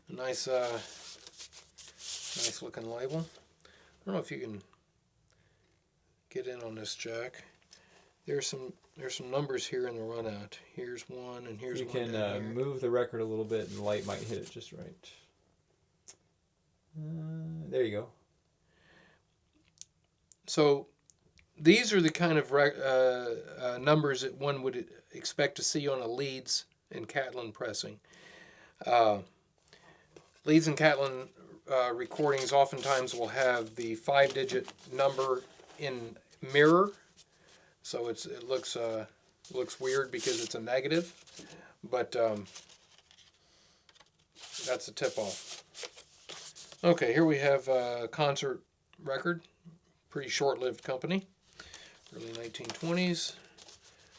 [SPEAKER 1] A nice, nice looking label. I don't know if you can get in on this, Jack. There's some numbers here in the runout. Here's one, and here's
[SPEAKER 2] you
[SPEAKER 1] one. You
[SPEAKER 2] can
[SPEAKER 1] can
[SPEAKER 2] move the record a little bit, and the light might hit it just right. There you go.
[SPEAKER 1] So these are the kind of numbers that one would expect to see on a Leeds and Catlin pressing. Leeds and Catlin recordings oftentimes will have the 5-digit number in mirror, so it looks weird because it's a negative, but that's a tip-off. Okay, here we have a Concert record, pretty short-lived company, early 1920s.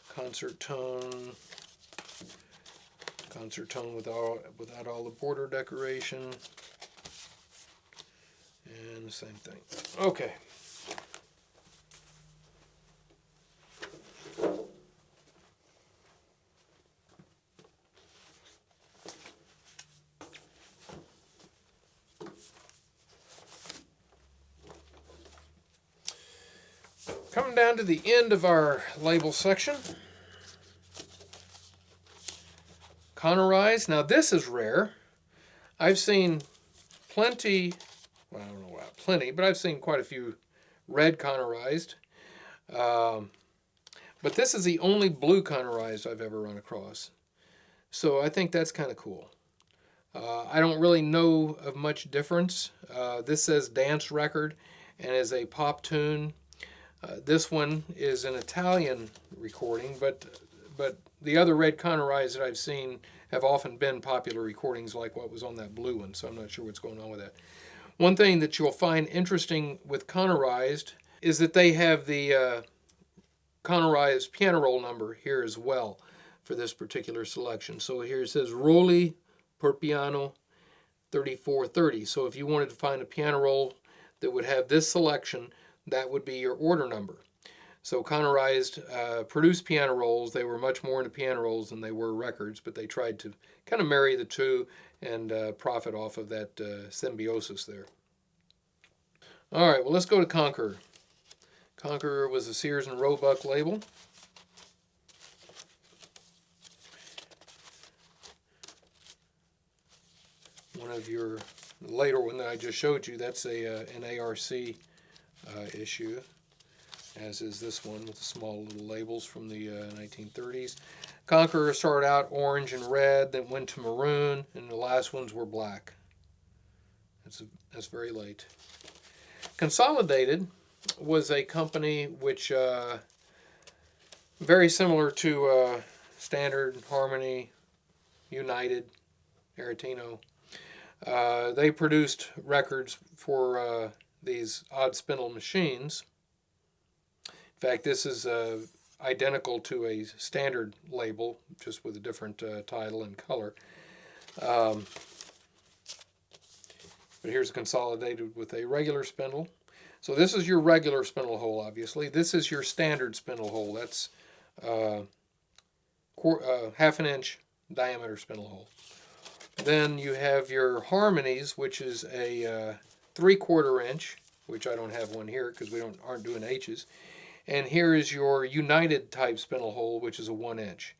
[SPEAKER 1] Concert tone without all the border decoration, and the same thing. Okay. Coming down to the end of our label section. Connorized. Now this is rare. I've seen plenty, well, I don't know about plenty, but I've seen quite a few red Connorized. But this is the only blue Connorized I've ever run across. So I think that's kind of cool. I don't really know of much difference. This says dance record and is a pop tune. This one is an Italian recording, but the other red Conorize that I've seen have often been popular recordings like what was on that blue one, so I'm not sure what's going on with that. One thing that you'll find interesting with Conorized is that they have the Conorized piano roll number here as well for this particular selection. So here it says Rolli per piano 3430. So if you wanted to find a piano roll that would have this selection, that would be your order number. So Conorized produced piano rolls. They were much more into piano rolls than they were records, but they tried to kind of marry the two and profit off of that symbiosis there. All right, well, let's go to Conqueror. Conqueror was a Sears and Roebuck label. One of your later one that I just showed you, that's an ARC issue, as is this one with the small little labels from the 1930s. Conqueror started out orange and red, then went to maroon, and the last ones were black. That's very late. Consolidated was a company which, very similar to Standard, Harmony, United, Aretino. They produced records for these odd spindle machines. In fact, this is identical to a Standard label, just with a different title and color. But here's a Consolidated with a regular spindle. So this is your regular spindle hole, obviously. This is your Standard spindle hole. That's half an inch diameter spindle hole. Then you have your Harmonies, which is a 3/4 inch, which I don't have one here because we aren't doing H's. And here is your United type spindle hole, which is a 1 inch.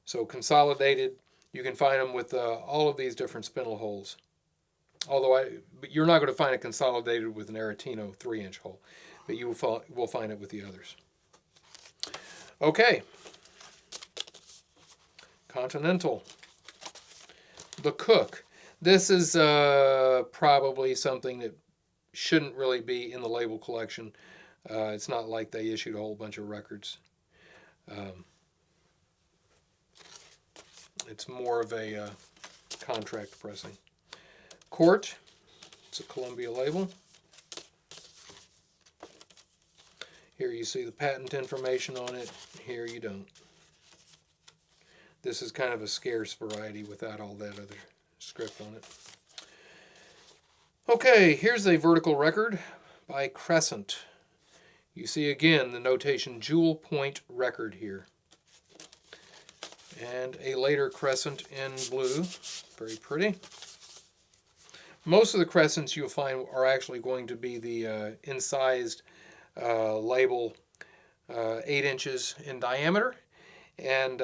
[SPEAKER 1] So Consolidated, you can find them with all of these different spindle holes. But you're not going to find it Consolidated with an Aretino 3-inch hole, but you will find it with the others. Okay. Continental. The Cook. This is probably something that shouldn't really be in the label collection. It's not like they issued a whole bunch of records. It's more of a contract pressing. Court. It's a Columbia label. Here you see the patent information on it. Here you don't. This is kind of a scarce variety without all that other script on it. Okay, here's a vertical record by Crescent. You see again the notation jewel point record here. And a later Crescent in blue. Very pretty. Most of the Crescents you'll find are actually going to be the incised label 8 inches in diameter. And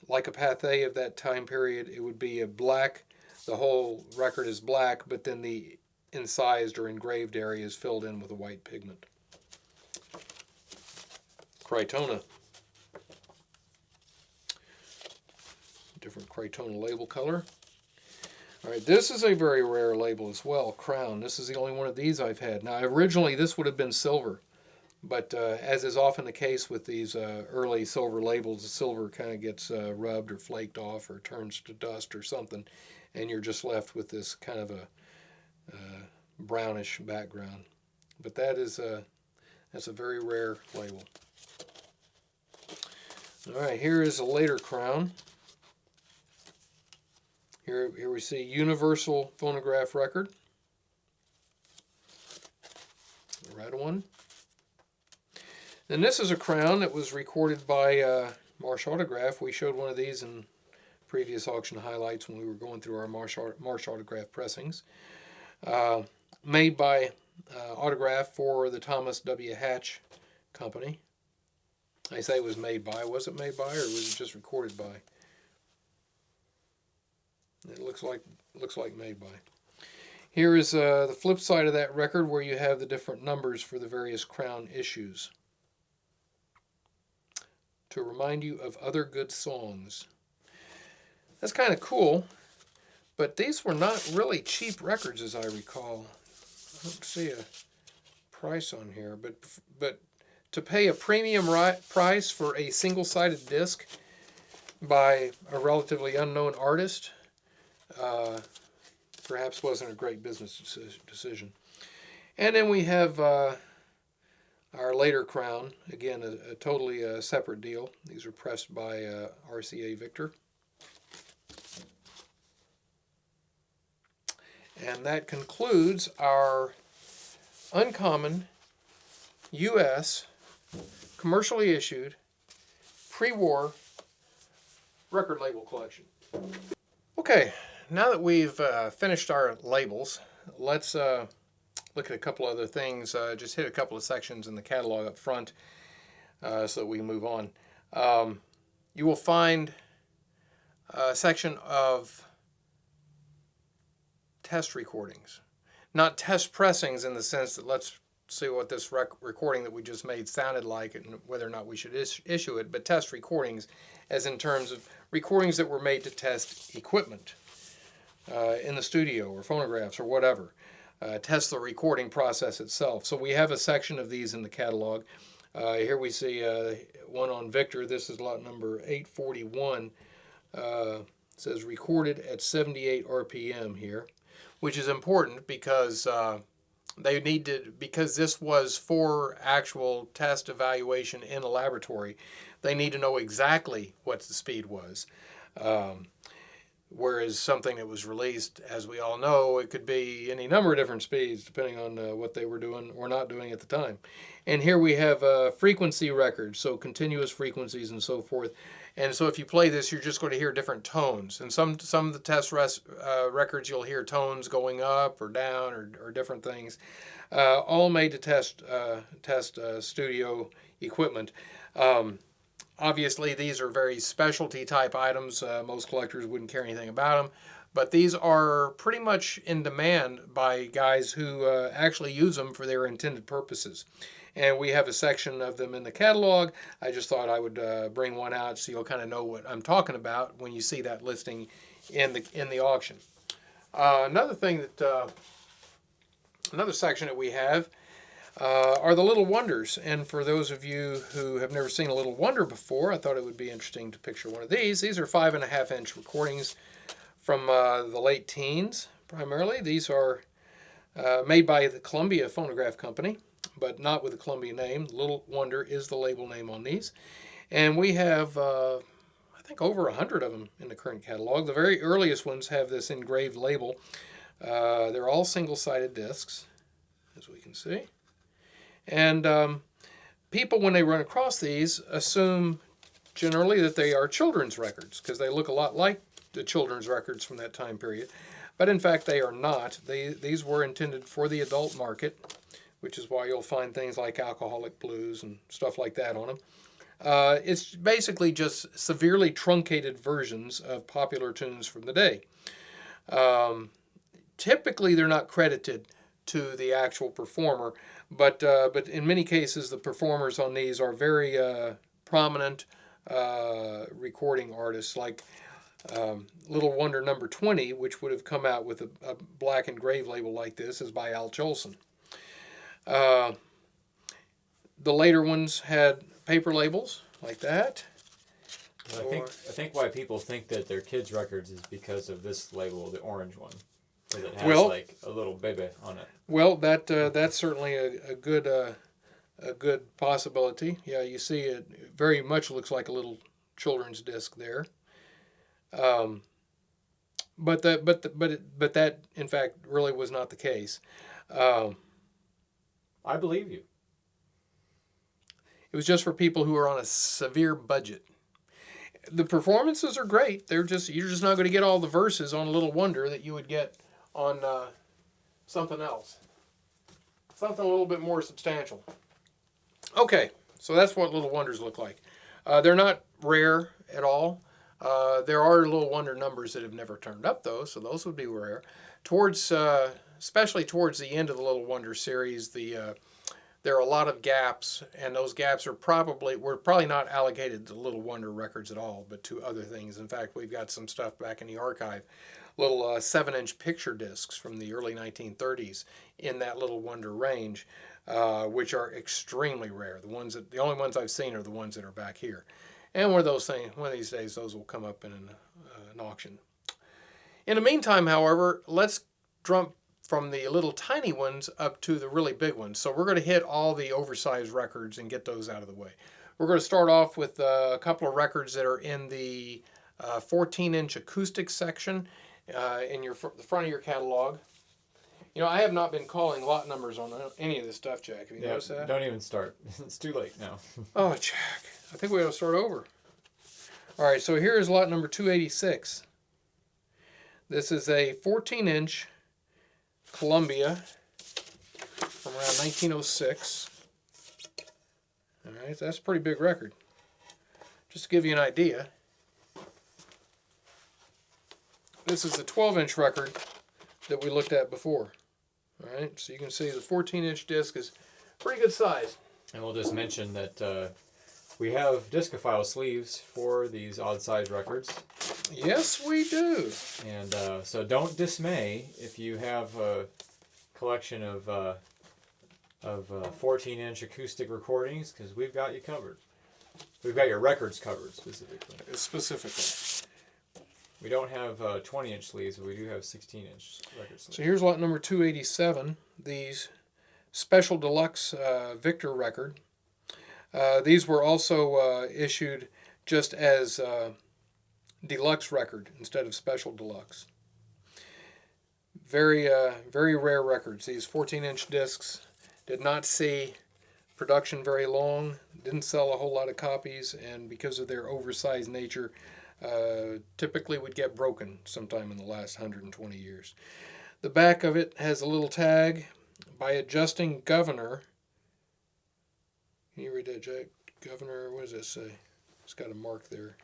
[SPEAKER 1] like a Pathé of that time period, it would be a black. The whole record is black, but then the incised or engraved area is filled in with a white pigment. Craytona. Different Craytona label color. All right, this is a very rare label as well, Crown. This is the only one of these I've had. Now, originally this would have been silver, but as is often the case with these early silver labels, the silver kind of gets rubbed or flaked off or turns to dust or something, and you're just left with this kind of a brownish background. But that's a very rare label. All right, here is a later Crown. Here we see Universal Phonograph Record. The red one. And this is a Crown that was recorded by Marsh Autograph. We showed one of these in previous auction highlights when we were going through our Marsh Autograph pressings. Made by Autograph for the Thomas W. Hatch Company. I say it was made by. Was it made by, or was it just recorded by? It looks like made by. Here is the flip side of that record where you have the different numbers for the various Crown issues. To remind you of other good songs. That's kind of cool. But these were not really cheap records, as I recall. I don't see a price on here, but to pay a premium price for a single-sided disc by a relatively unknown artist, perhaps wasn't a great business decision. And then we have our later crown, again a totally separate deal. These are pressed by RCA Victor. And that concludes our uncommon U.S. commercially issued pre-war record label collection. Okay, now that we've finished our labels, let's look at a couple other things. Just hit a couple of sections in the catalog up front so that we can move on. You will find a section of test recordings. Not test pressings in the sense that let's see what this recording that we just made sounded like and whether or not we should issue it, but test recordings as in terms of recordings that were made to test equipment in the studio or phonographs or whatever. Test the recording process itself. So we have a section of these in the catalog. Here we see one on Victor. This is lot number 841. It says recorded at 78 RPM here, which is important because they need to, because this was for actual test evaluation in a laboratory, they need to know exactly what the speed was. Whereas something that was released, as we all know, it could be any number of different speeds depending on what they were doing or not doing at the time. And here we have frequency records, so continuous frequencies and so forth. And so if you play this, you're just going to hear different tones. And some of the test records, you'll hear tones going up or down or different things, all made to test studio equipment. Obviously, these are very specialty type items. Most collectors wouldn't care anything about them. But these are pretty much in demand by guys who actually use them for their intended purposes. And we have a section of them in the catalog. I just thought I would bring one out so you'll kind of know what I'm talking about when you see that listing in the auction. Another section that we have are the Little Wonders. And for those of you who have never seen a Little Wonder before, I thought it would be interesting to picture one of these. These are 5.5-inch recordings from the late teens, primarily. These are made by the Columbia Phonograph Company, but not with the Columbia name. Little Wonder is the label name on these. And we have, I think, over 100 of them in the current catalog. The very earliest ones have this engraved label. They're all single-sided discs, as we can see. And people, when they run across these, assume generally that they are children's records because they look a lot like the children's records from that time period. But in fact, they are not. These were intended for the adult market, which is why you'll find things like Alcoholic Blues and stuff like that on them. It's basically just severely truncated versions of popular tunes from the day. Typically, they're not credited to the actual performer, but in many cases, the performers on these are very prominent recording artists, like Little Wonder number 20, which would have come out with a black engraved label like this, is by Al Jolson. The later ones had paper labels like that.
[SPEAKER 2] I think why people think that they're kids' records is because of this label, the orange one, because it has like a little baby on it.
[SPEAKER 1] Well, that's certainly a good possibility. Yeah, you see it very much looks like a little children's disc there. But that in fact really was not the case.
[SPEAKER 2] I believe you.
[SPEAKER 1] It was just for people who are on a severe budget. The performances are great. You're just not going to get all the verses on Little Wonder that you would get on something else. Something a little bit more substantial. Okay, so that's what Little Wonders look like. They're not rare at all. There are Little Wonder numbers that have never turned up, though, so those would be rare. Especially towards the end of the Little Wonder series, there are a lot of gaps, and those gaps were probably not allocated to Little Wonder records at all, but to other things. In fact, we've got some stuff back in the archive little 7-inch picture discs from the early 1930s in that little wonder range, which are extremely rare. The only ones I've seen are the ones that are back here. And one of these days, those will come up in an auction. In the meantime, however, let's jump from the little tiny ones up to the really big ones. So we're going to hit all the oversized records and get those out of the way. We're going to start off with a couple of records that are in the 14-inch acoustic section in the front of your catalog. You know, I have not been calling lot numbers on any of this stuff, Jack. Have you noticed that?
[SPEAKER 2] Don't even start. It's too late now.
[SPEAKER 1] Oh, Jack. I think we ought to start over. All right, so here is lot number 286. This is a 14-inch Columbia from around 1906. All right, that's a pretty big record. Just to give you an idea, this is the 12-inch record that we looked at before. All right, so you can see the 14-inch disc is pretty good size.
[SPEAKER 2] And we'll just mention that we have discophile sleeves for these odd-size records.
[SPEAKER 1] Yes, we do.
[SPEAKER 2] And so don't dismay if you have a collection of 14-inch acoustic recordings, because we've got you covered. We've got your records covered specifically. We don't have 20-inch sleeves, but we do have 16-inch record sleeves.
[SPEAKER 1] So here's lot number 287, these Special Deluxe Victor record. These were also issued just as deluxe record instead of Special Deluxe. Very rare records. These 14-inch discs did not see production very long, didn't sell a whole lot of copies, and because of their oversized nature, typically would get broken sometime in the last 120 years. The back of it has a little tag, by adjusting governor. Can you read that, Jack? Governor, what does that say? It's got a mark there.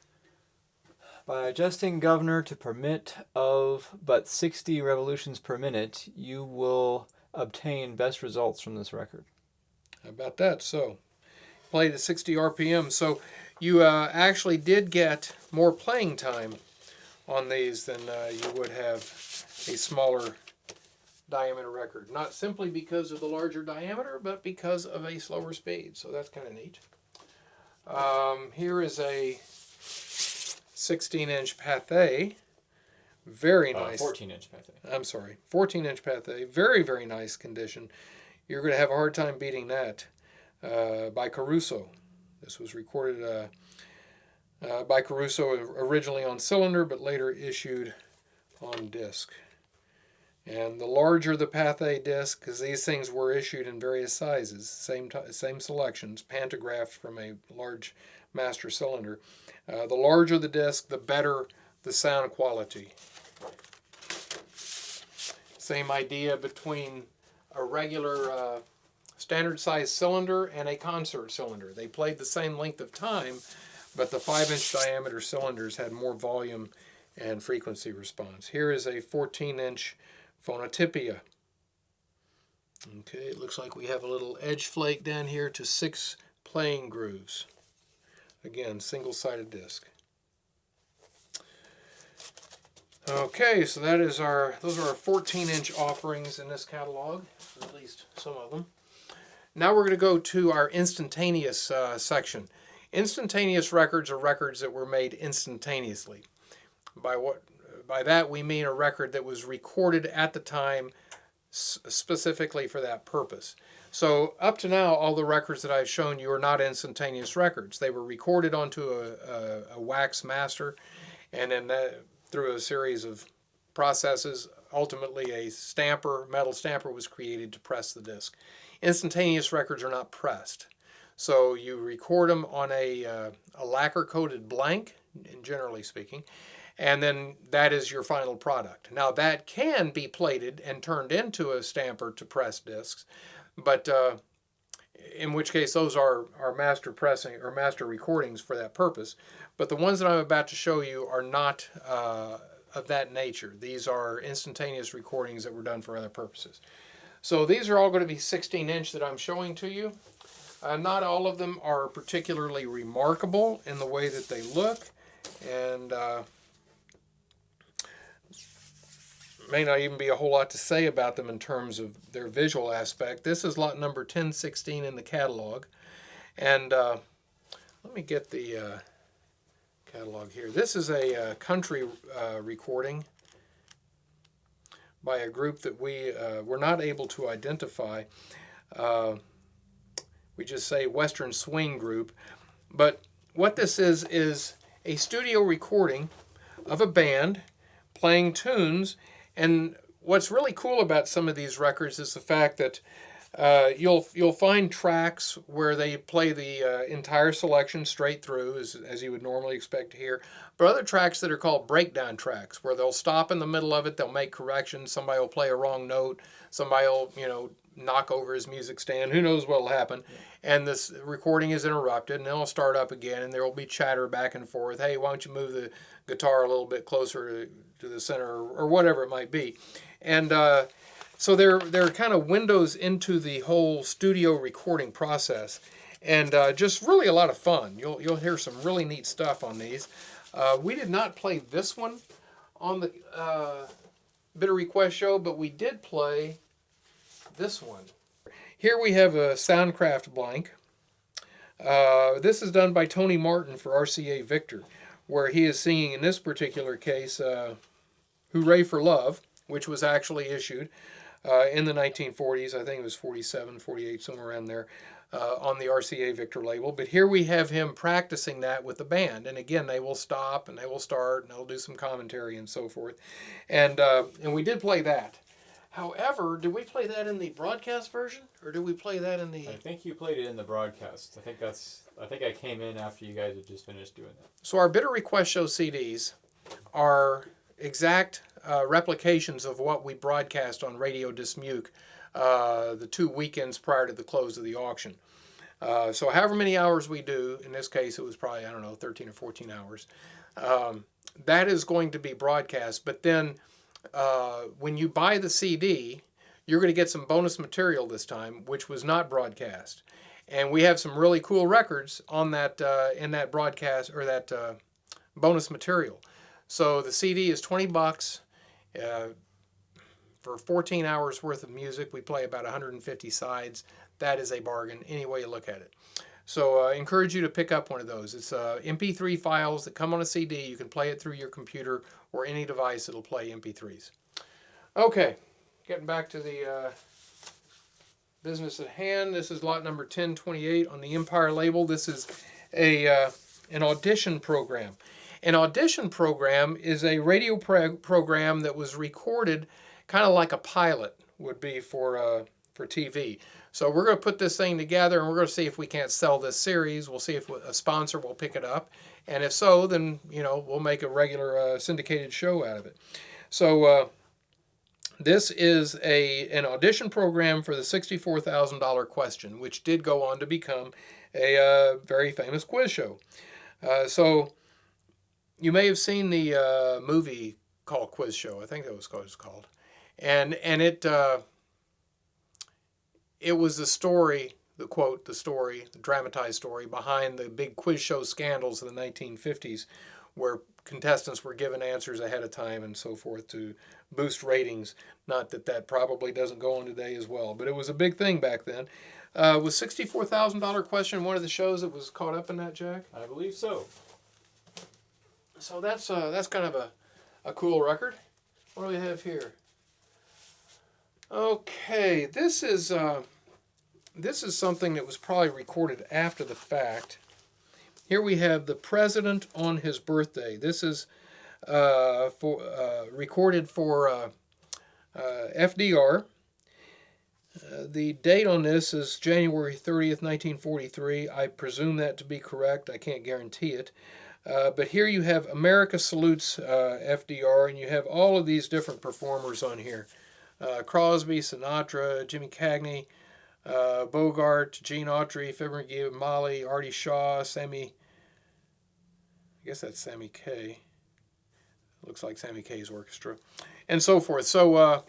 [SPEAKER 2] By adjusting governor to permit of but 60 revolutions per minute, you will obtain best results from this record.
[SPEAKER 1] How about that? So, played at 60 RPM. So, you actually did get more playing time on these than you would have a smaller diameter record. Not simply because of the larger diameter, but because of a slower speed. So, that's kind of neat. Here is a 16-inch Pathé. Very nice.
[SPEAKER 2] 14-inch Pathé.
[SPEAKER 1] I'm sorry. 14-inch Pathé. Very, very nice condition. You're going to have a hard time beating that. By Caruso. This was recorded by Caruso originally on cylinder, but later issued on disc. And the larger the Pathé disc, because these things were issued in various sizes, same selections, pantographed from a large master cylinder. The larger the disc, the better the sound quality. Same idea between a regular standard size cylinder and a concert cylinder. They played the same length of time, but the 5-inch diameter cylinders had more volume and frequency response. Here is a 14-inch Phonotypia. Okay, it looks like we have a little edge flake down here to 6 playing grooves. Again, single-sided disc. Okay, so those are our 14-inch offerings in this catalog, or at least some of them. Now we're going to go to our instantaneous section. Instantaneous records are records that were made instantaneously. By that we mean a record that was recorded at the time specifically for that purpose. So up to now, all the records that I've shown you are not instantaneous records. They were recorded onto a wax master, and then through a series of processes, ultimately a metal stamper was created to press the disc. Instantaneous records are not pressed. So you record them on a lacquer-coated blank, generally speaking, and then that is your final product. Now that can be plated and turned into a stamper to press discs, but in which case those are master pressing or master recordings for that purpose. But the ones that I'm about to show you are not of that nature. These are instantaneous recordings that were done for other purposes. So these are all going to be 16-inch that I'm showing to you. Not all of them are particularly remarkable in the way that they look, and may not even be a whole lot to say about them in terms of their visual aspect. This is lot number 1016 in the catalog. And let me get the catalog here. This is a country recording by a group that we were not able to identify. We just say Western Swing Group. But what this is a studio recording of a band playing tunes. And what's really cool about some of these records is the fact that you'll find tracks where they play the entire selection straight through, as you would normally expect to hear. But other tracks that are called breakdown tracks, where they'll stop in the middle of it, they'll make corrections, somebody will play a wrong note, somebody will, knock over his music stand, who knows what will happen. And this recording is interrupted, and then it'll start up again, and there will be chatter back and forth. Hey, why don't you move the guitar a little bit closer to the center, or whatever it might be. And so they're kind of windows into the whole studio recording process, and just really a lot of fun. You'll hear some really neat stuff on these. We did not play this one on the Bitter Request show, but we did play this one. Here we have a Soundcraft blank. This is done by Tony Martin for RCA Victor, where he is singing in this particular case Hooray for Love, which was actually issued in the 1940s. I think it was 47, 48, somewhere around there, on the RCA Victor label. But here we have him practicing that with the band. And again, they will stop and they will start and they'll do some commentary and so forth. And we did play that. However, did we play that in the broadcast version, or did we play that in the...
[SPEAKER 2] I think you played it in the broadcast. I think I came in after you guys had just finished doing that.
[SPEAKER 1] So our Bitter Request Show CDs are exact replications of what we broadcast on Radio Dismuke the 2 weekends prior to the close of the auction. So however many hours we do, in this case it was probably, 13 or 14 hours, that is going to be broadcast. But then when you buy the CD, you're going to get some bonus material this time, which was not broadcast. And we have some really cool records on that in that broadcast, or that bonus material. So the CD is $20 for 14 hours worth of music. We play about 150 sides. That is a bargain any way you look at it. So I encourage you to pick up one of those. It's MP3 files that come on a CD. You can play it through your computer or any device that'll play MP3s. Okay, getting back to the business at hand. This is lot number 1028 on the Empire label. This is an audition program. An audition program is a radio program that was recorded kind of like a pilot would be for TV. So we're going to put this thing together, and we're going to see if we can't sell this series. We'll see if a sponsor will pick it up. And if so, then, we'll make a regular syndicated show out of it. So this is an audition program for the $64,000 question, which did go on to become a very famous quiz show. So you may have seen the movie called Quiz Show. I think that was what it's called. And it was the story, the dramatized story behind the big quiz show scandals of the 1950s, where contestants were given answers ahead of time and so forth to boost ratings. Not that probably doesn't go on today as well, but it was a big thing back then. Was $64,000 question one of the shows that was caught up in that, Jack?
[SPEAKER 2] I believe so.
[SPEAKER 1] So that's kind of a cool record. What do we have here? Okay, this is something that was probably recorded after the fact. Here we have the President on his birthday. This is recorded for FDR. The date on this is January 30th, 1943. I presume that to be correct. I can't guarantee it. But here you have America Salutes FDR, and you have all of these different performers on here. Crosby, Sinatra, Jimmy Cagney, Bogart, Gene Autry, Fibber McGee, Molly, Artie Shaw, Sammy, I guess that's Sammy Kaye. Looks like Sammy Kaye's orchestra, and so forth. So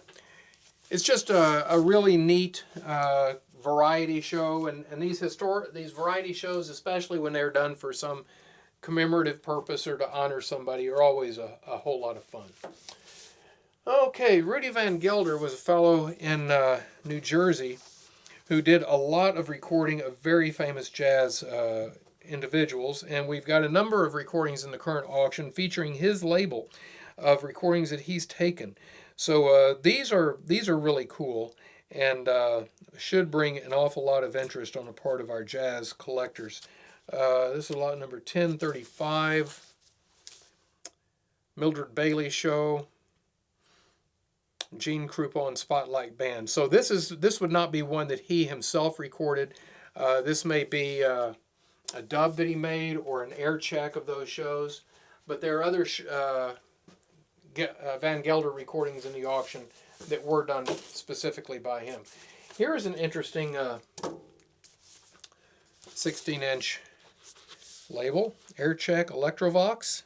[SPEAKER 1] it's just a really neat variety show, and these variety shows, especially when they're done for some commemorative purpose or to honor somebody, are always a whole lot of fun. Okay, Rudy Van Gelder was a fellow in New Jersey who did a lot of recording of very famous jazz individuals, and we've got a number of recordings in the current auction featuring his label of recordings that he's taken. So these are really cool, and should bring an awful lot of interest on the part of our jazz collectors. This is lot number 1035, Mildred Bailey Show, Gene Krupa and Spotlight Band. So this would not be one that he himself recorded. This may be a dub that he made or an air check of those shows. But there are other Van Gelder recordings in the auction that were done specifically by him. Here is an interesting 16-inch label, air check Electrovox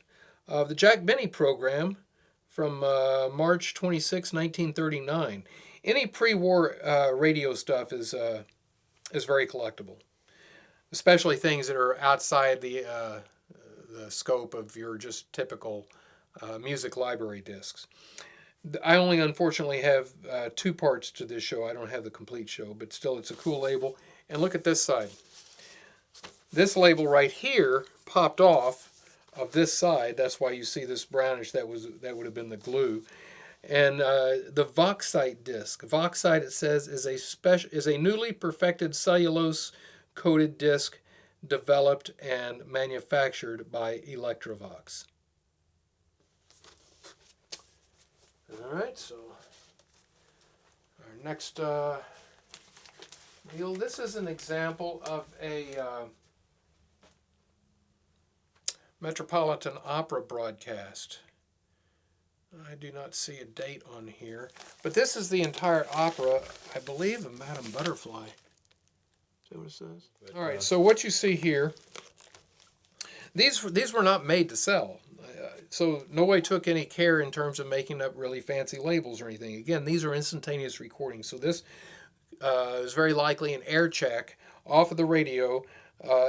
[SPEAKER 1] of the Jack Benny program from March 26, 1939. Any pre-war radio stuff is very collectible, especially things that are outside the scope of your just typical music library discs. I only unfortunately have 2 parts to this show. I don't have the complete show, but still it's a cool label. And look at this side. This label right here popped off of this side. That's why you see this brownish. That would have been the glue. And the Voxite disc. Voxite, it says, is a newly perfected cellulose coated disc developed and manufactured by Electrovox. All right, so our next deal. This is an example of a Metropolitan Opera broadcast. I do not see a date on here, but this is the entire opera, I believe, of Madame Butterfly. Is that what it says? All right, so what you see here, these were not made to sell. So nobody took any care in terms of making up really fancy labels or anything. Again, these are instantaneous recordings. So this is very likely an air check off of the radio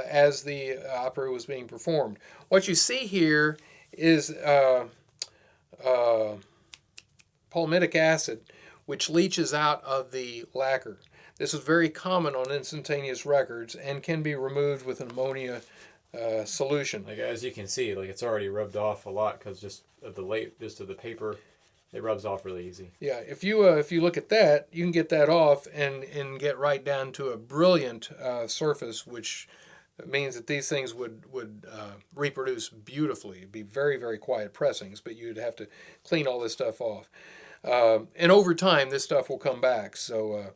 [SPEAKER 1] as the opera was being performed. What you see here is palmitic acid, which leaches out of the lacquer. This is very common on instantaneous records and can be removed with an ammonia solution.
[SPEAKER 2] Like as you can see, like it's already rubbed off a lot because just of the paper, it rubs off really easy.
[SPEAKER 1] Yeah, if you look at that, you can get that off and get right down to a brilliant surface, which means that these things would reproduce beautifully. It'd be very, very quiet pressings, but you'd have to clean all this stuff off. And over time, this stuff will come back. So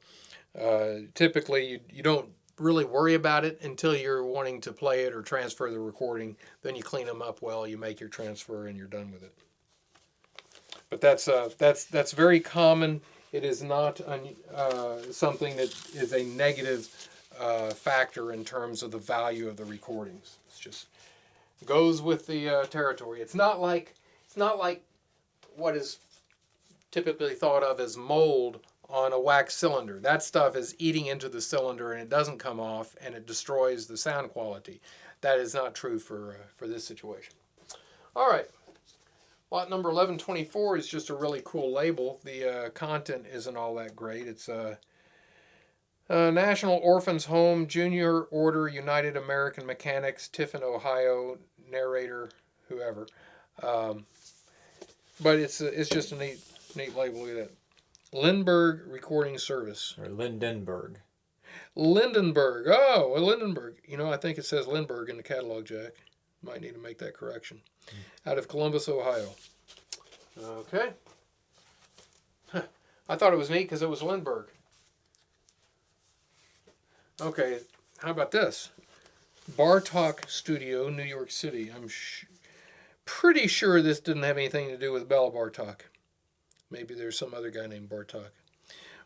[SPEAKER 1] typically, you don't really worry about it until you're wanting to play it or transfer the recording. Then you clean them up well, you make your transfer, and you're done with it. But that's very common. It is not something that is a negative factor in terms of the value of the recordings. It's just goes with the territory. It's not like what is typically thought of as mold on a wax cylinder. That stuff is eating into the cylinder and it doesn't come off and it destroys the sound quality. That is not true for this situation. All right. Lot number 1124 is just a really cool label. The content isn't all that great. It's National Orphans Home, Junior Order United American Mechanics, Tiffin, Ohio, narrator, whoever. But it's just a neat label. Look at that. Lindbergh Recording Service.
[SPEAKER 2] Or Lindenberg.
[SPEAKER 1] Lindenberg. Oh, Lindenberg. You know, I think it says Lindbergh in the catalog, Jack. Might need to make that correction. Out of Columbus, Ohio. Okay. Huh. I thought it was neat because it was Lindbergh. Okay, how about this? Bartok Studio, New York City. I'm pretty sure this didn't have anything to do with Bela Bartok. Maybe there's some other guy named Bartok.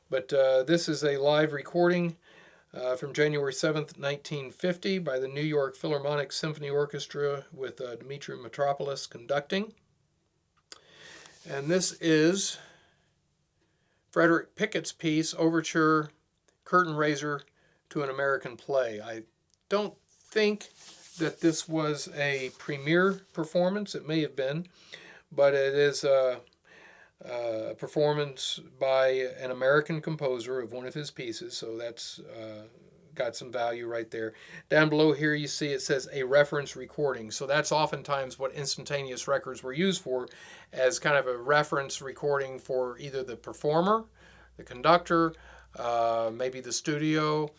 [SPEAKER 1] But this is a live recording from January 7th, 1950 by the New York Philharmonic Symphony Orchestra with Dmitri Mitropoulos conducting. And this is Frederick Pickett's piece, Overture, Curtain Raiser to an American Play. I don't think that this was a premiere performance. It may have been, but it is performance by an American composer of one of his pieces, so that's got some value right there. Down below here you see it says a reference recording, so that's oftentimes what instantaneous records were used for, as kind of a reference recording for either the performer, the conductor, maybe the studio,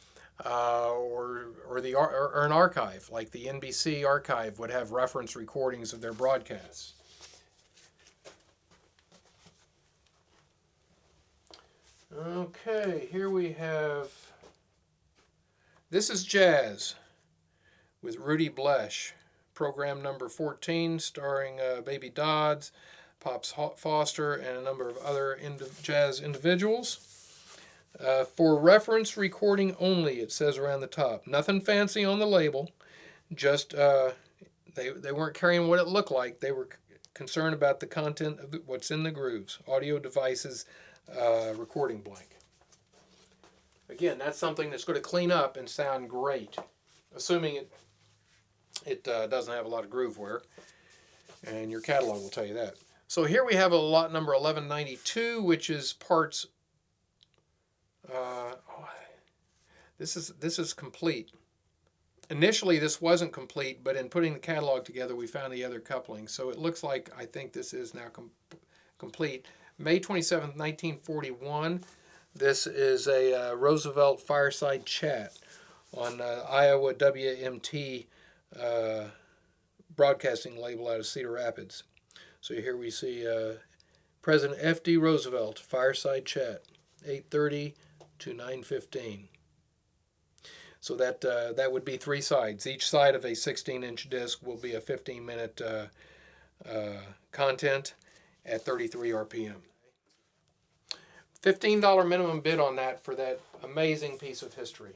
[SPEAKER 1] or an archive, like the NBC archive would have reference recordings of their broadcasts. Okay, here we have, this is Jazz with Rudy Blesh, program number 14, starring Baby Dodds, Pops Foster, and a number of other jazz individuals. For reference recording only, it says around the top. Nothing fancy on the label, just they weren't carrying what it looked like. They were concerned about the content of what's in the grooves. Audio devices, recording blank. Again, that's something that's going to clean up and sound great, assuming it doesn't have a lot of groove wear, and your catalog will tell you that. So here we have a lot number 1192, which is parts. This is complete. Initially, this wasn't complete, but in putting the catalog together, we found the other coupling. So it looks like I think this is now complete. May 27th, 1941. This is a Roosevelt fireside chat on Iowa WMT broadcasting label out of Cedar Rapids. So here we see President F.D. Roosevelt fireside chat, 8:30 to 9:15. So that would be 3 sides. Each side of a 16-inch disc will be a 15-minute content at 33 RPM. $15 minimum bid on that for that amazing piece of history.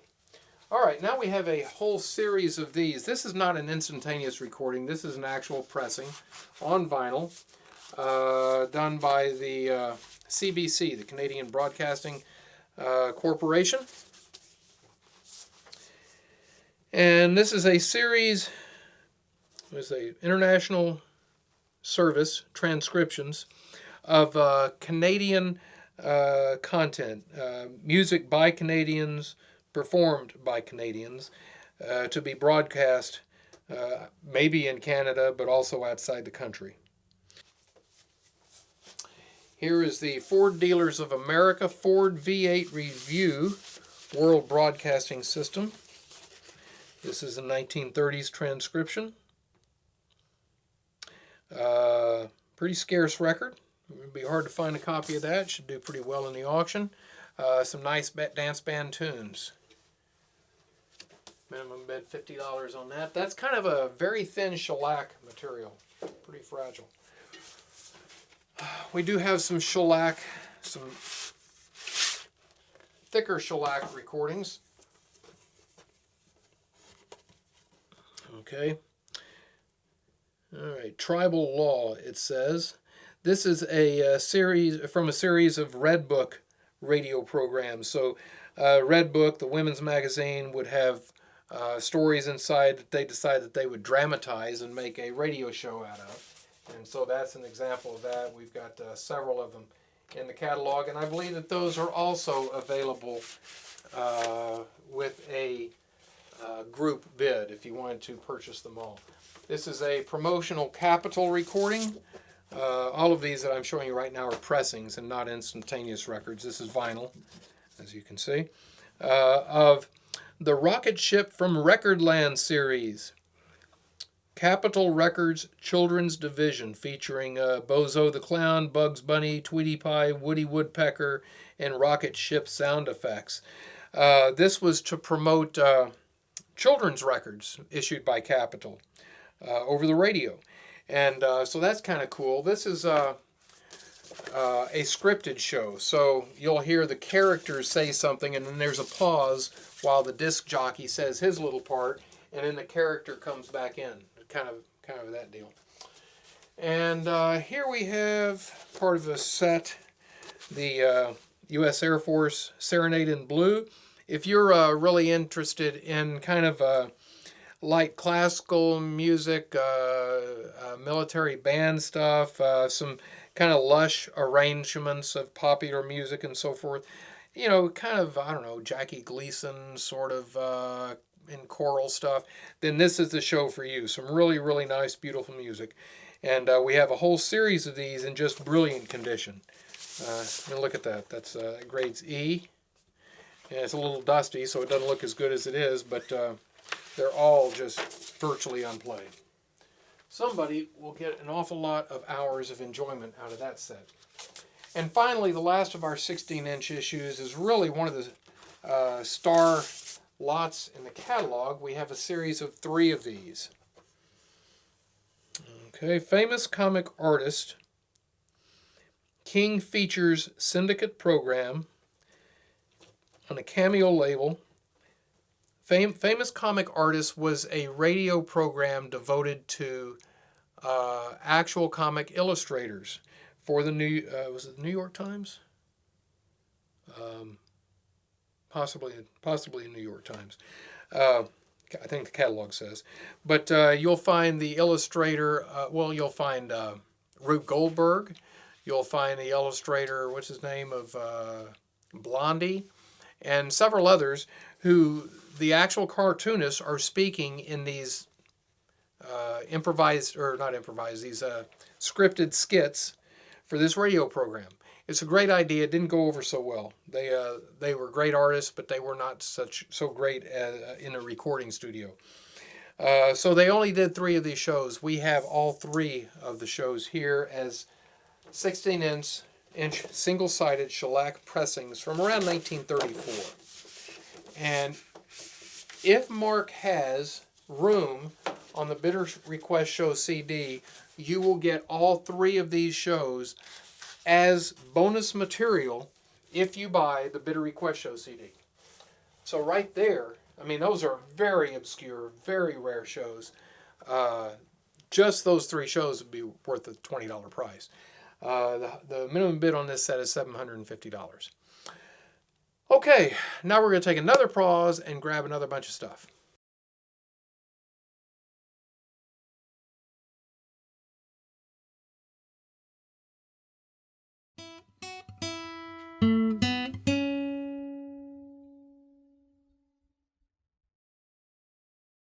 [SPEAKER 1] All right, now we have a whole series of these. This is not an instantaneous recording. This is an actual pressing on vinyl done by the CBC, the Canadian Broadcasting Corporation. And this is a series, it's an international service, transcriptions, of Canadian content, music by Canadians, performed by Canadians, to be broadcast maybe in Canada, but also outside the country. Here is the Ford Dealers of America Ford V8 Review World Broadcasting System. This is a 1930s transcription. Pretty scarce record. It would be hard to find a copy of that. Should do pretty well in the auction. Some nice dance band tunes. Minimum bid $50 on that. That's kind of a very thin shellac material. Pretty fragile. We do have some shellac, some thicker shellac recordings. Okay. All right. Tribal Law, it says. This is a series from a series of Red Book radio programs. So Red Book, the women's magazine, would have stories inside that they decided that they would dramatize and make a radio show out of. And so that's an example of that. We've got several of them in the catalog, and I believe that those are also available with a group bid if you wanted to purchase them all. This is a promotional Capitol recording. All of these that I'm showing you right now are pressings and not instantaneous records. This is vinyl, as you can see, of the Rocket Ship from Recordland series. Capitol Records Children's Division, featuring Bozo the Clown, Bugs Bunny, Tweety Pie, Woody Woodpecker, and rocket ship sound effects. This was to promote children's records issued by Capitol over the radio. And so that's kind of cool. This is a scripted show, so you'll hear the characters say something, and then there's a pause while the disc jockey says his little part, and then the character comes back in. Kind of that deal. And here we have part of a set, the U.S. Air Force Serenade in Blue. If you're really interested in kind of light classical music, military band stuff, some kind of lush arrangements of popular music and so forth. You know, kind of, I don't know, Jackie Gleason sort of in choral stuff, then this is the show for you. Some really, really nice, beautiful music. And we have a whole series of these in just brilliant condition. Look at that. That's grades E. And it's a little dusty, so it doesn't look as good as it is, but they're all just virtually unplayed. Somebody will get an awful lot of hours of enjoyment out of that set. And finally, the last of our 16-inch issues is really one of the star lots in the catalog. We have a series of 3 of these. Okay, famous comic artist, King Features Syndicate Program on a Cameo label. Famous Comic Artist was a radio program devoted to actual comic illustrators for the was it the New York Times? Possibly the New York Times. I think the catalog says. But you'll find the illustrator, you'll find Rube Goldberg. You'll find the illustrator, what's his name, of Blondie, and several others who the actual cartoonists are speaking in these these scripted skits for this radio program. It's a great idea. It didn't go over so well. They were great artists, but they were not so great in a recording studio. So they only did 3 of these shows. We have all 3 of the shows here as 16-inch single-sided shellac pressings from around 1934. And if Mark has room on the Bidder Request Show CD, you will get all 3 of these shows as bonus material if you buy the Bidder Request Show CD. So right there, I mean, those are very obscure, very rare shows. Just those 3 shows would be worth the $20 price. The minimum bid on this set is $750. Okay, now we're going to take another pause and grab another bunch of stuff.